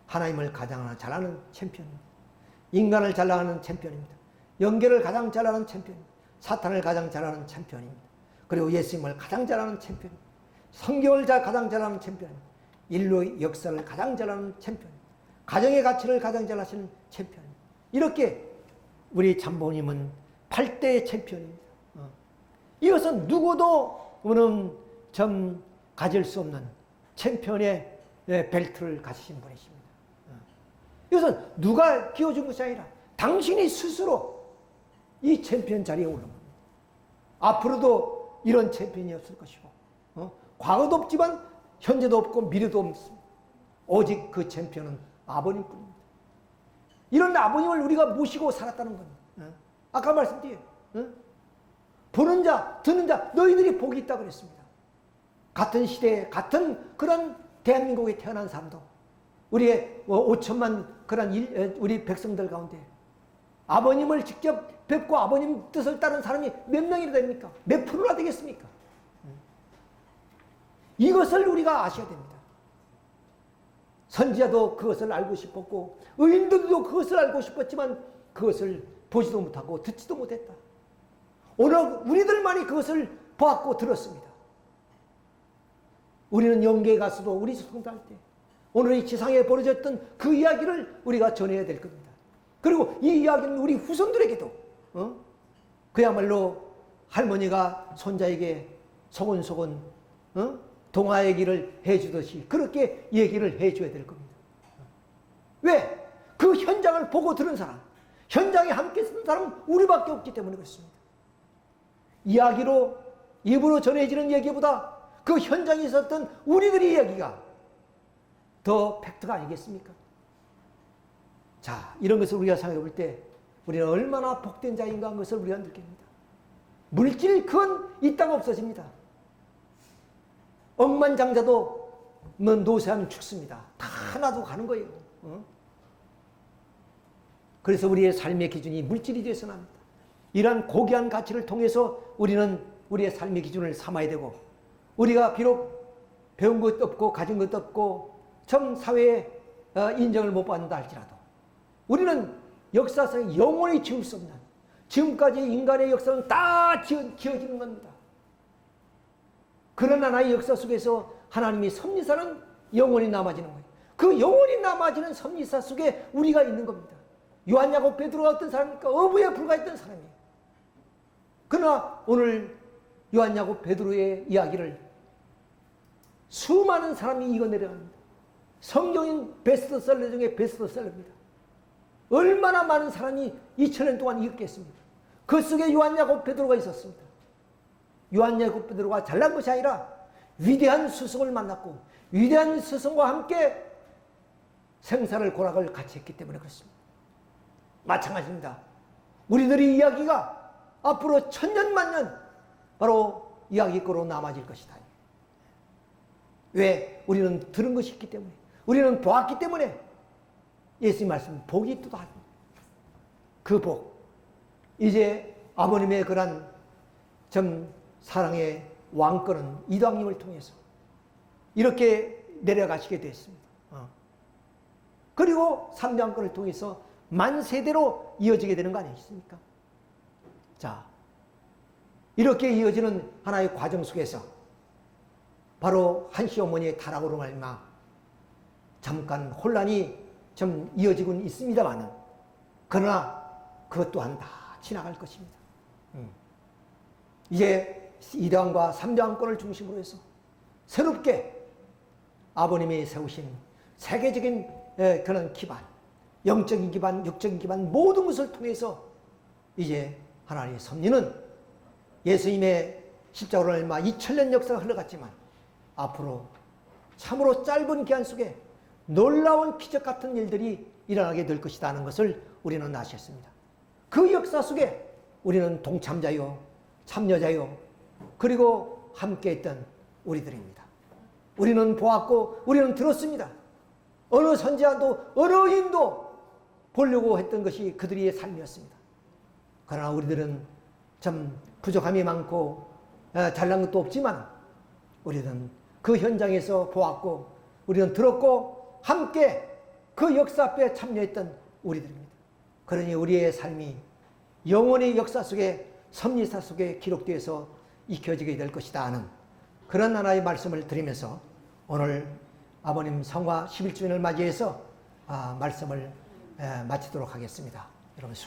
[SPEAKER 1] 하나님을 가장 잘하는 챔피언입니다. 인간을 잘 나가는 챔피언입니다. 연결을 가장 잘하는 챔피언입니다. 사탄을 가장 잘하는 챔피언입니다. 그리고 예수님을 가장 잘하는 챔피언입니다. 성경을 가장 잘하는 챔피언입니다. 인류의 역사를 가장 잘하는 챔피언입니다. 가정의 가치를 가장 잘하시는 챔피언입니다. 이렇게 우리 참모님은 8대의 챔피언입니다. 이것은 누구도 가질 수 없는 챔피언의 벨트를 가지신 분이십니다. 이것은 누가 끼워준 것이 아니라 당신이 스스로 이 챔피언 자리에 오른 겁니다. 앞으로도 이런 챔피언이 없을 것이고 과거도 없지만 현재도 없고 미래도 없습니다. 오직 그 챔피언은 아버님뿐입니다. 이런 아버님을 우리가 모시고 살았다는 겁니다. 아까 말씀드린 보는 자, 듣는 자 너희들이 복이 있다고 그랬습니다. 같은 시대에 같은 그런 대한민국에 태어난 사람도 우리의 5천만 그런 우리 백성들 가운데 아버님을 직접 뵙고 아버님 뜻을 따른 사람이 몇 명이나 됩니까? 몇 프로나 되겠습니까? 이것을 우리가 아셔야 됩니다. 선지자도 그것을 알고 싶었고 의인들도 그것을 알고 싶었지만 그것을 보지도 못하고 듣지도 못했다. 오늘 우리들만이 그것을 보았고 들었습니다. 우리는 영계에 가서도 우리 성도할 때 오늘 이 지상에 벌어졌던 그 이야기를 우리가 전해야 될 겁니다. 그리고 이 이야기는 우리 후손들에게도 그야말로 할머니가 손자에게 소곤소곤 동화 얘기를 해주듯이 그렇게 얘기를 해줘야 될 겁니다. 왜? 그 현장을 보고 들은 사람, 현장에 함께 쓴 사람은 우리밖에 없기 때문에 그렇습니다. 이야기로 입으로 전해지는 얘기보다 그 현장에 있었던 우리들의 이야기가 더 팩트가 아니겠습니까? 자, 이런 것을 우리가 생각해 볼 때 우리는 얼마나 복된 자인가 하는 것을 우리가 느낍니다. 물질 그건 있다가 없어집니다. 억만장자도 노쇠하면 죽습니다. 다 놔두고 가는 거예요. 그래서 우리의 삶의 기준이 물질이 되어서는 합니다. 이러한 고귀한 가치를 통해서 우리는 우리의 삶의 기준을 삼아야 되고 우리가 비록 배운 것도 없고 가진 것도 없고 참 사회에 인정을 못 받는다 할지라도 우리는 역사상에 영원히 지울 수 없는 지금까지 인간의 역사는 다 지어지는 겁니다. 그런 하나의 역사 속에서 하나님이 섭리사는 영원히 남아지는 거예요. 그 영원히 남아지는 섭리사 속에 우리가 있는 겁니다. 요한, 야곱, 베드로가 어떤 사람입니까? 어부에 불과했던 사람이에요. 그러나 오늘 요한, 야곱, 베드로의 이야기를 수많은 사람이 읽어내려갑니다. 성경인 베스트셀러 중에 베스트셀러입니다. 얼마나 많은 사람이 2000년 동안 읽겠습니까? 그 속에 요한, 야곱, 베드로가 있었습니다. 요한, 야곱, 베드로가 잘난 것이 아니라 위대한 스승을 만났고 위대한 스승과 함께 생사를 고락을 같이 했기 때문에 그렇습니다. 마찬가지입니다. 우리들의 이야기가 앞으로 천년 만년 바로 이야기거로 남아질 것이다. 왜? 우리는 들은 것이 있기 때문에 우리는 보았기 때문에 예수님 말씀 복이 있도다. 그 복 이제 아버님의 그런 좀 사랑의 왕권은 이방님을 통해서 이렇게 내려가시게 됐습니다. 그리고 3대 왕권을 통해서 만세대로 이어지게 되는 거 아니겠습니까? 자, 이렇게 이어지는 하나의 과정 속에서 바로 한시 어머니의 타락으로 말미암아 잠깐 혼란이 좀 이어지고는 있습니다만은 그러나 그것 또한 다 지나갈 것입니다. 이제 2대 왕과 3대 왕권을 중심으로 해서 새롭게 아버님이 세우신 세계적인 그런 기반, 영적인 기반, 육적인 기반 모든 것을 통해서 이제 하나님의 섭리는 예수님의 십자가로 얼마 2000년 역사가 흘러갔지만 앞으로 참으로 짧은 기간 속에 놀라운 기적 같은 일들이 일어나게 될 것이다 하는 것을 우리는 아셨습니다. 그 역사 속에 우리는 동참자요, 참여자요, 그리고 함께했던 우리들입니다. 우리는 보았고 우리는 들었습니다. 어느 선지자도 어느 인도 보려고 했던 것이 그들의 삶이었습니다. 그러나 우리들은 참 부족함이 많고 잘난 것도 없지만 우리는 그 현장에서 보았고 우리는 들었고 함께 그 역사 앞에 참여했던 우리들입니다. 그러니 우리의 삶이 영원히 역사 속에 섭리사 속에 기록되어서 익혀지게 될 것이다 하는 그런 하나의 말씀을 드리면서 오늘 아버님 성화 11주년을 맞이해서 말씀을 마치도록 하겠습니다. 여러분 수고